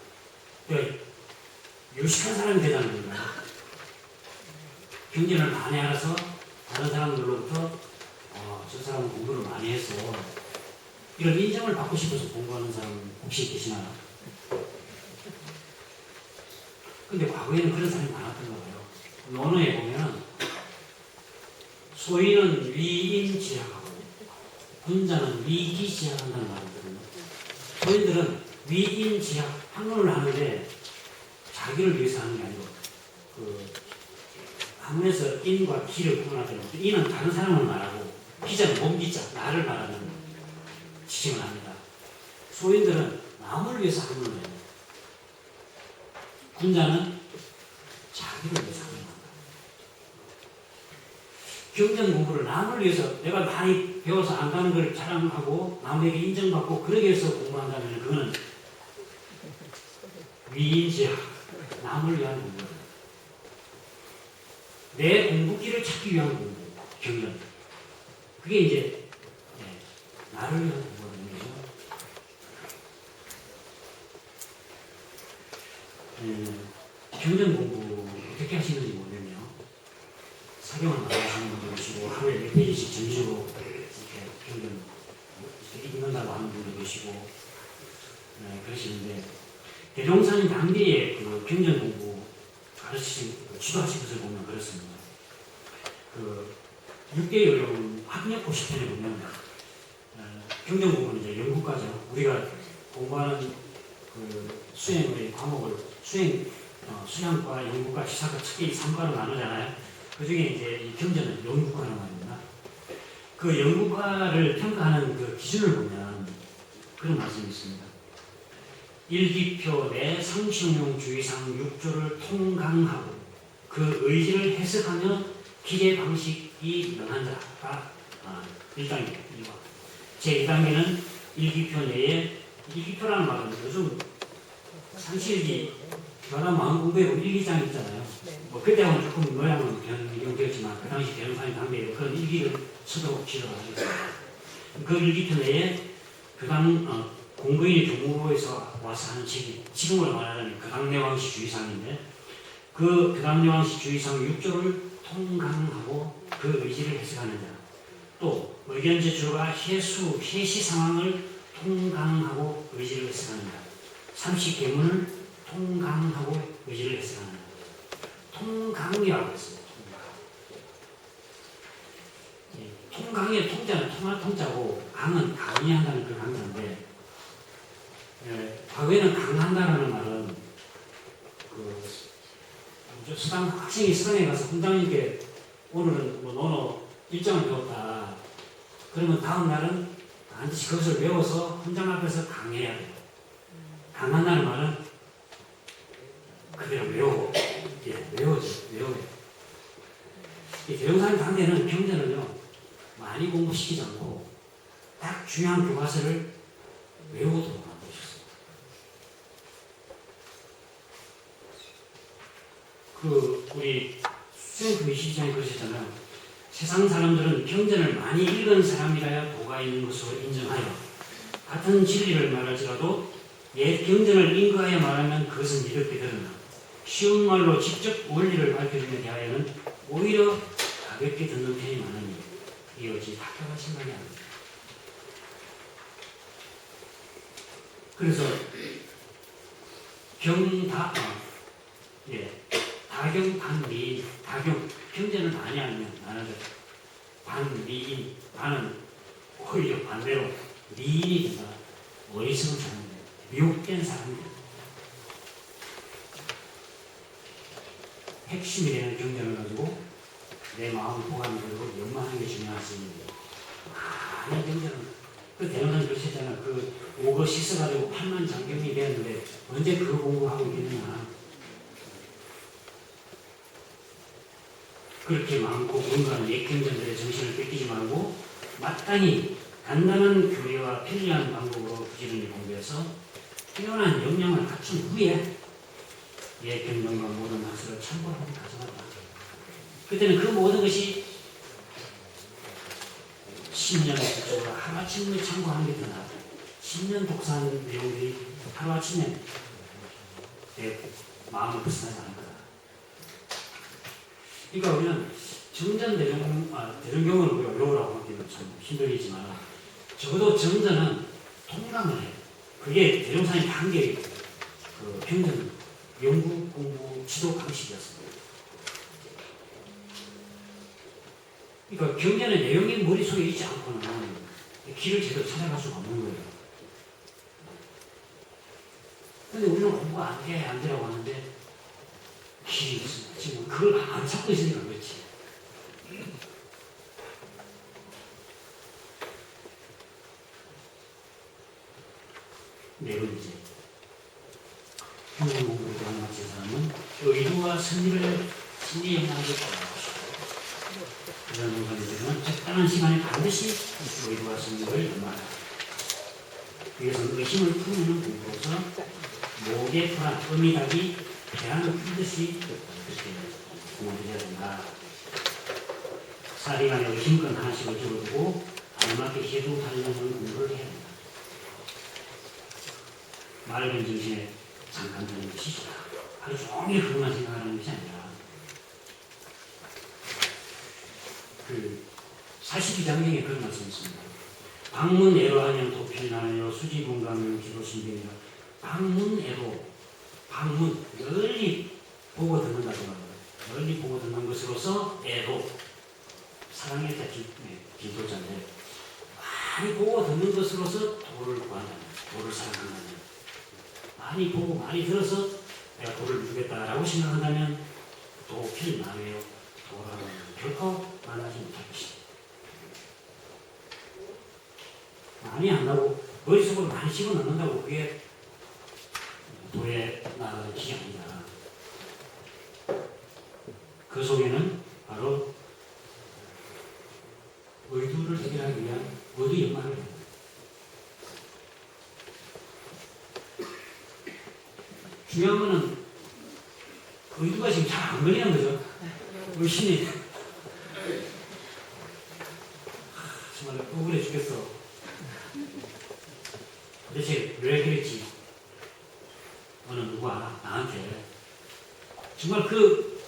유식한 사람이 되자는 겁니다. 경전을 많이 알아서 다른 사람들로부터 저 사람은 공부를 많이 해서 이런 인정을 받고 싶어서 공부하는 사람 혹시 계시나요? 근데 과거에는 그런 사람이 많았던 거예요. 논어에 보면 소인은 위인지약하고 군자는 위기지약한다는 말이 있거든요. 소인들은 위인지약 학문을 하는데 자기를 위해서 하는 게 아니고 그 학문에서 인과 기를 구분할 때는 인은 다른 사람을 말하고 기자는 몸기자 나를 말하는 지칭을 합니다. 소인들은 남을 위해서 학문을 해요. 군자는 자기를 위해서 하는 겁니다. 경전 공부를 남을 위해서 내가 많이 배워서 안다는 걸 자랑하고 남에게 인정받고 그러기 위해서 공부한다면 그거는 위인지학 남을 위한 공부예요. 내 공부길을 찾기 위한 공부 경전 그게 이제 나를 위한 공부라는 거죠. 경전 공부 어떻게 하시는지 모르겠네요. 사경을 많이 하시는 분도 계시고 하루에 몇 페이지씩 정식으로 이렇게 경전 이렇게 읽는다고 하는 분도 계시고 그러시는데 대종사님 당대에 그 경전 공부 가르치신 지도하신 것을 보면 그렇습니다. 그 6대 요령 학력 고시편에 보면 경전 공부는 이제 연구과죠. 우리가 공부하는 그 수행의 과목을 수양과, 연구과, 시사과, 특히 3과로 나누잖아요. 그 중에 이제 이 경전은 연구과란 말입니다. 그 연구과를 평가하는 그 기준을 보면 그런 말씀이 있습니다. 일기표 내 상식용 주의상 6조를 통강하고 그 의지를 해석하며 기계 방식이 명한 자가 1단계. 제2단계는 일기표 내에 일기표라는 말은 요즘 상실기 교환 마음공부에 일기장 있잖아요. 뭐 그때하고는 조금 모양은 변경되었지만 그 당시 변호사님 당대에 그런 일기를 서도 지도를 하셨습니다. 그 일기표 내에 그당 공부인이 교무부에서 와서 하는 책이 지금으로 말하자면 그당내왕시 주의상인데 그 그당내왕시 주의상 6조를 통강하고 그 의지를 해석하는 자, 또 의견 제출과 해시 상황을 통강하고 의지를 해석하는 자, 삼식계문을 통강하고 의지를 해석하는 자, 통강이라고 했습니다. 통강의 통자는 통할 통자고 강은 강의한다는 그 강자인데 과거에는 강한다라는 말은 수당 학생이 수당에 가서 훈장님께 오늘은 뭐 논어 일정을 배웠다. 그러면 다음 날은 반드시 그것을 외워서 훈장 앞에서 강해야 돼요. 강한다는 말은 그대로 외우고, 외워요. 이 대종사님 당대는 경전을요, 많이 공부시키지 않고, 딱 중요한 교과서를 외우도록 만드셨어요. 우리 수행크의 22장에 그러셨잖아요. 세상 사람들은 경전을 많이 읽은 사람이라야 도가 있는 것으로 인정하여 같은 진리를 말할지라도 옛 경전을 인거하여 말하면 그것은 이렇게 드러나 쉬운 말로 직접 원리를 밝혀주는 대하여는 오히려 가볍게 듣는 편이 많으니 이 어찌 답답한 생각이 아닙니다. 그래서 다경 반미인, 다경 경전을 많이 알면 나는 반미인, 나는 오히려 반대로 미인이 된다. 어리석은 사람들, 미혹된 사람들. 핵심이 되는 경전을 가지고 내 마음 보관이 되고 연마하는 게 중요하지. 많은 경전은 그 대원사님 그러셨잖아. 그 오거 씻어가지고 8만 장경이 되었는데 언제 그 공부하고 있겠느냐. 그렇게 많고 뭔가는 옛 경전들의 정신을 뺏기지 말고 마땅히 간단한 교리와 편리한 방법으로 부지런히 공부해서 뛰어난 역량을 갖춘 후에 옛 경전과 모든 학설을 참고하고 가져간다. 그때는 그 모든 것이 10년 적으로 하루아침에 참고하는 게 더 나아요. 10년 독서한 내용들이 하루아침에 내 마음을 벗어나지 않을 거다. 그러니까 우리는 대종경을 우리가 외우라고 하기는 참 힘들지만 적어도 정전은 통감을 해요. 그게 대종사님 단계의 그 경전 연구 공부 지도 방식이었습니다. 그러니까 경전의 내용이 머릿속에 있지 않고는 길을 제대로 찾아갈 수가 없는 거예요. 근데 우리는 공부가 안 되라고 하는데 길이 있습니다. 지금 그걸 안 찾고 있으니까 그렇지. 네 번째, 경전 공부를 대한 마친 사람은 의도와 승리를 진리에 영향을 받아요. 그런 공부들은 적당한 시간에 반드시 의도와 승리를 연마하라. 그래서 의심을 풀는 공부로서 목의 불안, 음이닥이 계란을 풀듯이 그렇게 공부해야 된다. 사리간에 의심권 하나씩을 적어두고 알맞게 해독하려는 공부를 해야 된다. 맑은 정신에 잠깐 드는 것이 좋다. 하루 종일 그것만 생각하는 것이 아니라 42장경에 그런 말씀이 있습니다. 방문애로 하면 도편하여 수지공감을 기도신비니라. 방문애로, 방문, 널리 보고 듣는다고 말합니다. 널리 보고 듣는 것으로서 애로, 사랑의 기도자인데 많이 보고 듣는 것으로서 도를 구한다는, 도를 사랑한다는, 많이 보고 많이 들어서 내가 도를 주겠다라고 생각한다면 도필 나외요. 도라는 결코 만나지 못할 것이다. 많이 안다고 머릿속으로 많이 집어넣는다고 그게 도에 나가는 길이 아니다. 그 속에는 바로 의도를 해결하기 위한 의도 연마를 합니다. 중요한 거는 의도가 지금 잘 안 걸리는 거죠. 의심이 정말 억울해 죽겠어. 도대체 왜 그랬지? 너는 누구 알아? 나한테 정말 그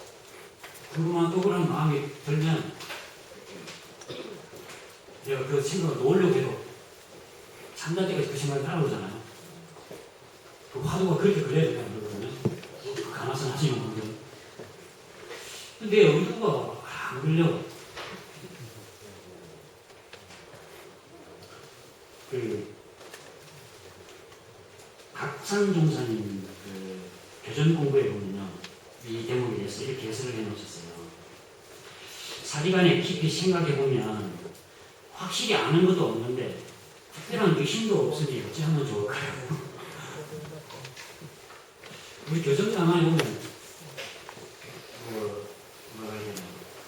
궁금한 억울한 마음이 들면 내가 그 생각을 놓으려고 해도 잠잘 때까지 그 생각이 따라오잖아요. 그 화두가 그렇게 그래야 된다는 거거든요. 그 가마선 하시는 분들. 근데 의도가 안 걸려. 각산종사님 교전 공부에 보면요, 이 대목에 대해서 이렇게 해설을 해놓으셨어요. 사리간에 깊이 생각해 보면 확실히 아는 것도 없는데 특별한 의심도 없으니 어찌하면 좋을까요? 우리 교정 가만히 보면 뭐라 해야 되나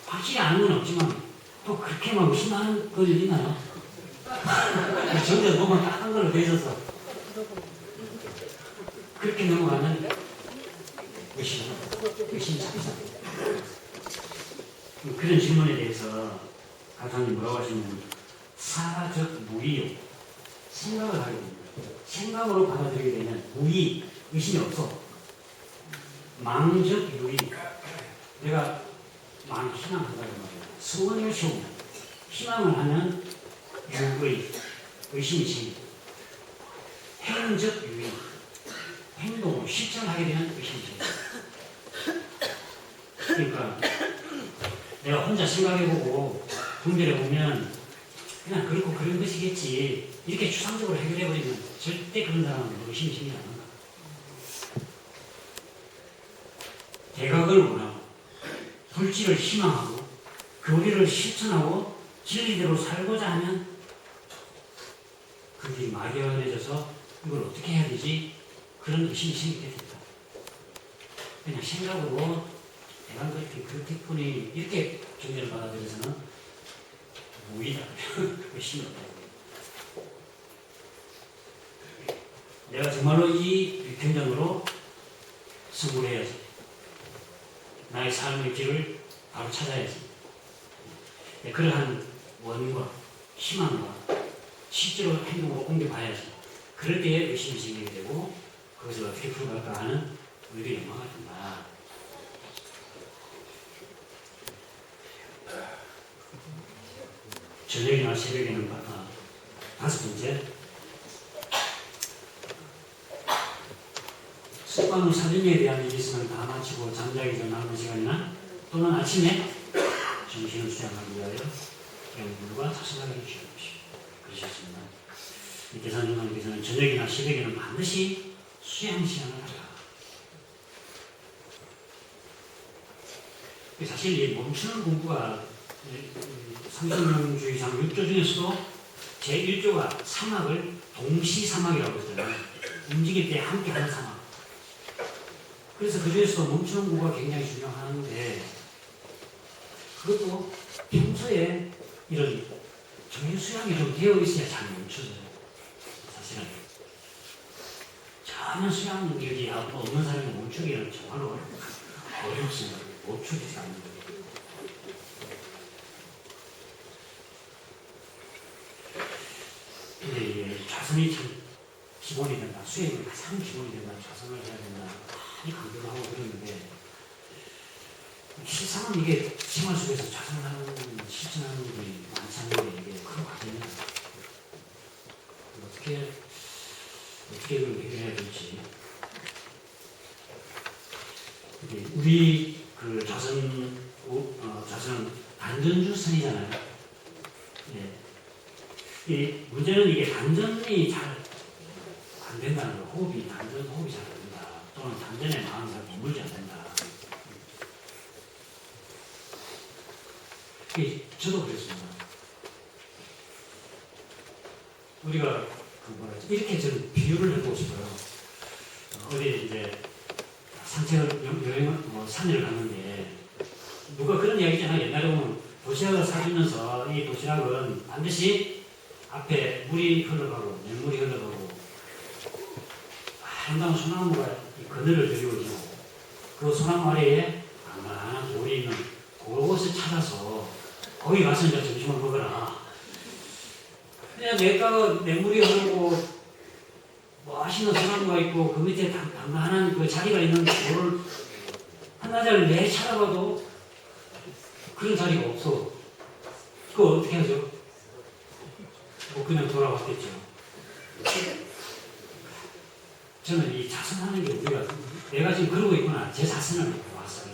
확실히 아는 건 없지만 또 그렇게 막 의심하는 거 있나요? 저한테 보면 다른 걸로 돼 있어서 그렇게 넘어가는 의심이 잡히죠. 그런 질문에 대해서 가타님 뭐라고 하시냐면 사적 무의요. 생각을 하게 됩니다. 생각으로 받아들이게 되면 무의, 의심이 없어. 망적 유의. 내가 희망한다는 말이야. 소원을 세우면 희망을 하면 유의, 의심이 생기고 행적 유의. 행동을 실천하게 되면 의심이 생깁니다. 그러니까 내가 혼자 생각해보고 분별해보면 그냥 그렇고 그런 것이겠지 이렇게 추상적으로 해결해버리면 절대 그런 사람은 의심이 생기지 않는다. 대각을 원하고 불지를 희망하고 교리를 실천하고 진리대로 살고자 하면 그 길이 막연해져서 이걸 어떻게 해야 되지? 그런 의심이 생기게 됩니다. 그냥 생각으로 내가 그렇게뿐이 이렇게 존재를 받아들여서는 무의다. 의심이 없다. 내가 정말로 이 육현장으로 승부해야지. 나의 삶의 길을 바로 찾아야지. 그러한 원과 희망과 실제로 행동으로 옮겨봐야지. 그럴 때에 의심이 생기게 되고 그것을 어떻게 풀어갈까 하는 의의 연마가 된다. 저녁이나 새벽에는 다섯 번째 습관 후 사전에 대한 일이 있으면 다 마치고 잠자기 전 남은 시간이나 또는 아침에 정신을 수양하기 위하여 영물과 자신하게 그러셨습니다. 대산중앙께서는 저녁이나 새벽에는 반드시 수양 시간을 하라. 사실 이 멈추는 공부가 성경주의상 6조 중에서도 제1조가 사막을 동시사막이라고 했잖아요. 움직일 때 함께 하는 사막. 그래서 그 중에서 멈추는 공부가 굉장히 중요한데 그것도 평소에 이런 정신 수양이 좀 되어 있어야 잘 멈춰져요. 사실은 전혀 수양 능력이 없는 사람이 멈추기는 정말로 어렵습니다. 멈추지 않는 거예요. 근데 이게 좌선이 참 기본이 된다. 수행이 가장 기본이 된다. 좌선을 해야 된다. 많이 강조를 하고 그러는데 실상은 이게 생활 속에서 좌선하는 실천하는 분이 많지 않은 게 이게 큰 과정이다. 어떻게 이걸 해결해야 될지. 우리 그 좌선은 단전주선이잖아요. 예. 이 문제는 이게 단전이 잘 안 된다는 거. 호흡이 잘 안 된다. 또는 단전의 마음이 잘 머물지 않는다. 저도 그랬습니다. 우리가 이렇게 저는 비유를 해보고 싶어요. 어디 이제 산책을 산을 갔는데 누가 그런 이야기 있잖아요. 옛날에 보면 도시락을 사주면서 이 도시락은 반드시 앞에 물이 흘러가고 맹물이 흘러가고 아름다운 소나무가 그늘을 들여오고 그 소나무 아래에 아무나 돌이 있는 그곳을 찾아서 거기 가서 이제 점심을 먹어라. 그냥 내가 맹물이 흐르고 멋있는 소나무가 있고 그 밑에 단단한 그 자리가 있는 돌을 한나절 내 찾아봐도 그런 자리가 없어. 그거 어떻게 하죠? 뭐 그냥 돌아왔겠죠. 저는 이 자선하는 게 우리가 내가 지금 그러고 있구나. 제 자선을 왔어.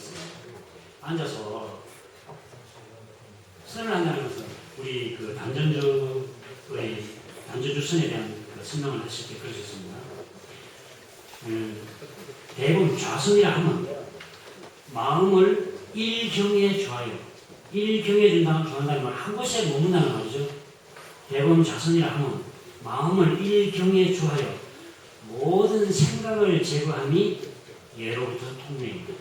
앉아서 선을 한다는 것은 우리 그 단전주선에 대한 그 설명을 했을 때 그러셨습니다. 대부분 좌선이라 하면 마음을 일경에 좋아요. 일경에 좋아한다는 말 한 곳에 머문다는 말이죠. 대부분 좌선이라 하면 마음을 일경에 좋아요. 모든 생각을 제거함이 예로부터 통례입니다.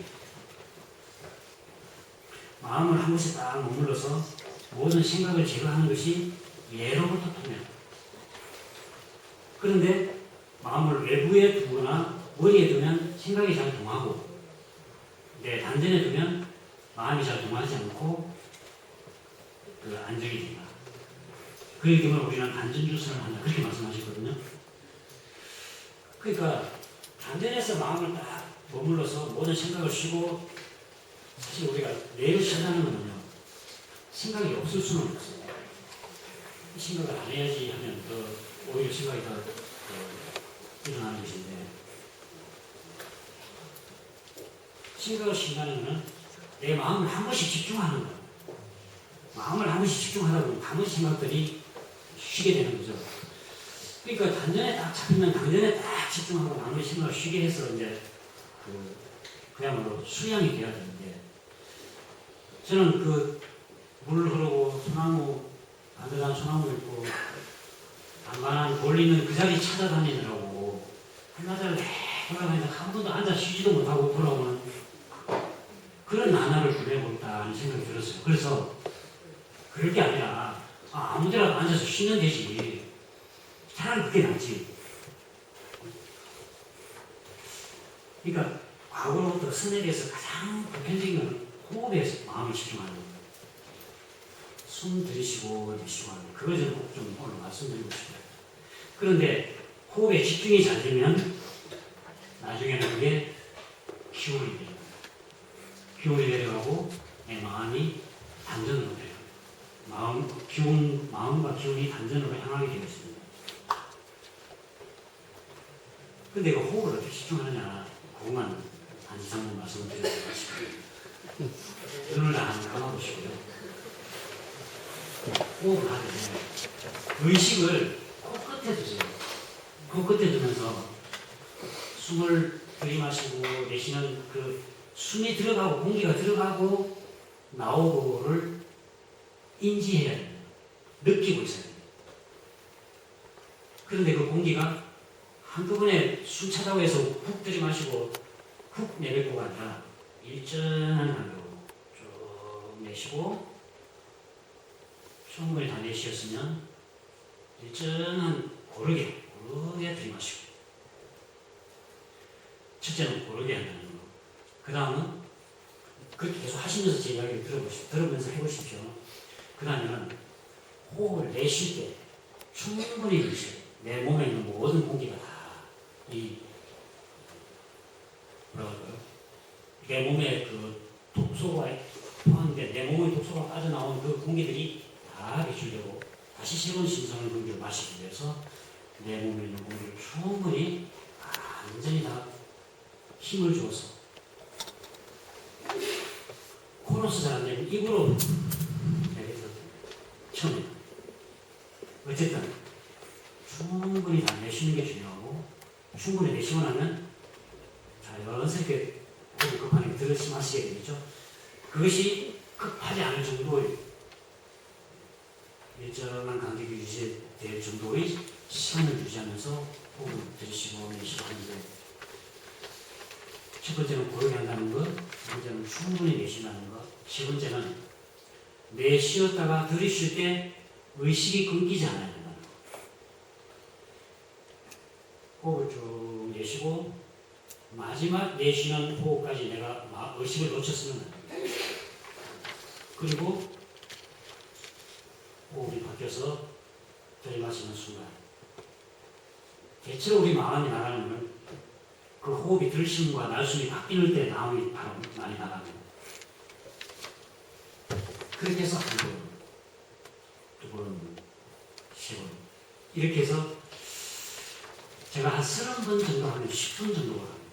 마음을 한 곳에 딱 머물러서 모든 생각을 제거하는 것이 예로부터 통례입니다. 그런데 마음을 외부에 두거나 머리에 두면 생각이 잘 통하고 내 단전에 두면 마음이 잘 통하지 않고 안정이 된다. 그렇기 때문에 우리는 단전 주선을 한다. 그렇게 말씀하셨거든요. 그러니까 단전에서 마음을 딱 머물러서 모든 생각을 쉬고 사실 우리가 뇌를 쉰다는 거는요. 생각이 없을 수는 없어요. 생각을 안 해야지 하면 더 오히려 생각이 더 일어나는 것인데 생각을 쉰다는 것은 내 마음을 한 번씩 집중하는 거예요. 마음을 한 번씩 집중하다 보면 한 번씩 생각들이 쉬게 되는 거죠. 그러니까 단전에 딱 잡히면 단전에 딱 집중하고 마음의 생각을 쉬게 해서 이제 그야말로 수양이 돼야 되는데 저는 물 흐르고 소나무 반듯한 소나무 있고 안간한 돌 있는 그 자리 찾아다니느라고 한나절을 돌아다니다 한 번도 앉아 쉬지도 못하고 돌아오는 그런 나날을 보내고 있다는 생각이 들었어요. 그래서 그럴 게 아니라 아무 데라도 앉아서 쉬면 되지. 차라리 그게 낫지. 그러니까 과거로부터 선에 대해서 가장 보편적인 건 호흡에 마음을 집중하는 거예요. 숨 들이쉬고 내쉬고 하는 거. 그걸 저는 꼭 좀 오늘 말씀드리고 싶어요. 그런데 호흡에 집중이 잘 되면 나중에는 그게 기울이 돼요. 기울이 내려가고 내 마음이 단전으로 돼요. 마음과 기운이 단전으로 향하게 되어 있습니다. 근데 그 호흡을 어떻게 집중하느냐, 그것만 한 2, 3분 말씀을 드리도록 하겠습니다. 눈을 다 감아보시고요. 호흡을 하되 의식을 코끝에 두세요. 코끝에 두면서 숨을 들이마시고 내쉬는 숨이 들어가고 공기가 들어가고 나오고를 인지해야 됩니다. 느끼고 있어야 됩니다. 그런데 그 공기가 한꺼번에 숨 차다고 해서 훅 들이마시고 훅 내뱉고가 아니라 일정한 간격으로 쭉 내쉬고 충분히 다 내쉬었으면 일정한 고르게 들이마시고 첫째는 고르게 한다는 거. 그 다음은 그렇게 계속 하시면서 제 이야기를 들으면서 해보십시오. 그 다음에는 호흡을 내쉴 때 충분히 내쉬어요. 내 몸에 있는 모든 공기가 다 내 몸에 독소가 포함돼 내 몸의 독소가 빠져나온 그 공기들이 다 배출되고 다시 새로운 신선한 공기를 마시기 위해서 내 몸에 있는 공기를 충분히 완전히 다 힘을 주어서 코로스 잘 안 되고 입으로 내뱉어 처음에 어쨌든 충분히 다 내쉬는 게 중요하고 충분히 내쉬고 나면 자연스럽게 호흡이 급하게 들으시마시게 되겠죠. 그것이 급하지 않을 정도의 일정한 간격이 유지될 정도의 시간을 유지하면서 호흡을 들이쉬고 내쉬고 하는데 첫 번째는 고르게 한다는 것, 두 번째는 충분히 내쉬는 것, 세 번째는 내쉬었다가 들이쉴 때 의식이 끊기지 않아야 된다는 것. 호흡을 쭉 내쉬고 마지막 내쉬는 호흡까지 내가 의식을 놓쳤으면 안 됩니다. 그리고 호흡이 바뀌어서 들이마시는 순간 대체로 우리 마음이 나가는 건 그 호흡이 들숨과 날숨이 바뀌는 때 마음이 많이 나갑니다. 그렇게 해서 한 번, 두 번, 세 번 이렇게 해서 제가 한 30번 정도 하면 10분 정도가 합니다.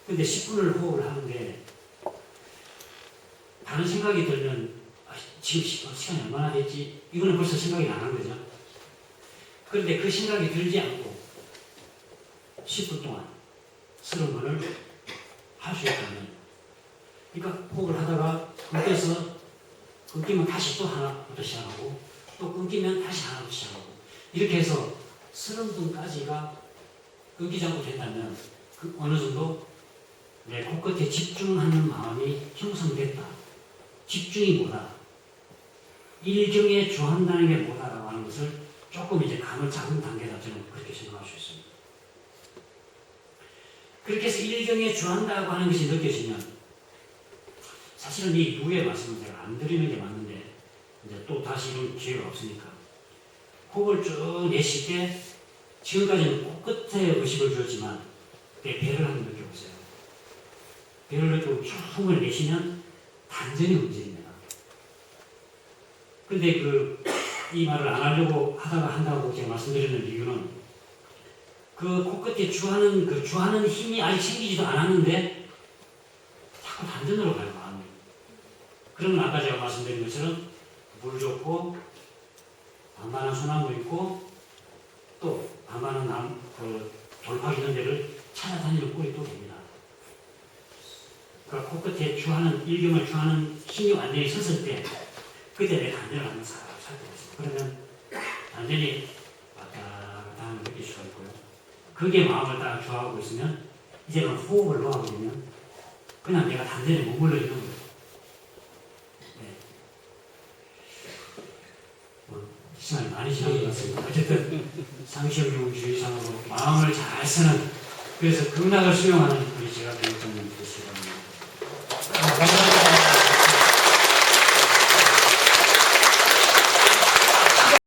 근데 10분을 호흡을 하는데 다른 생각이 들면 지금 시간이 얼마나 됐지? 이거는 벌써 생각이 나는 거죠. 그런데 그 생각이 들지 않고 10분 동안 30번을 할 수 있다면 그러니까 호흡을 하다가 끊기면 다시 또 하나부터 시작하고 또 끊기면 다시 하나부터 시작하고 이렇게 해서 30분까지가 끊기지 않고 된다면 어느 정도 내 코끝에 집중하는 마음이 형성됐다. 집중이 뭐다? 일경에 주한다는 게 뭐다라고 하는 것을 조금 이제 감을 잡은 단계다. 저는 그렇게 생각할 수 있습니다. 그렇게 해서 일경에 주한다고 하는 것이 느껴지면 사실은 이 누의 말씀을 제가 안 드리는 게 맞는데 이제 또 다시 이런 기회가 없으니까 호흡을 쭉 내쉴 때 지금까지는 코끝에 의식을 주었지만 내 배를 한번 느껴보세요. 배를 느끼고 쭉 숨을 내쉬면 단전이 움직입니다. 근데 이 말을 안 하려고 하다가 한다고 제가 말씀드리는 이유는 그 코끝에 주하는 힘이 아직 생기지도 않았는데 자꾸 단전으로 가요, 마음이. 그러면 아까 제가 말씀드린 것처럼 물 좋고 반반한 소나무 있고 또 반반한 돌팍 있는 데를 찾아다니는 꼴이 또 됩니다. 그러니까 코끝에 주하는 일경을 주하는 힘이 완전히 섰을 때 그때 내 단전을 한번 살펴보세요. 그러면 단전이 왔다 갔다 하는 걸 느낄 수가 있고요. 그게 마음을 따라 주하고 있으면 이제는 호흡을 놓아보게 되면 그냥 내가 단전에 머물러 있는 거예요. 네. 시간이 많이 지난 것 같습니다. 어쨌든 상시형용주의상으로 마음을 잘 쓰는 그래서 극락을 수용하는 우리 제가 되었던 그 시간입니다. 감사합니다.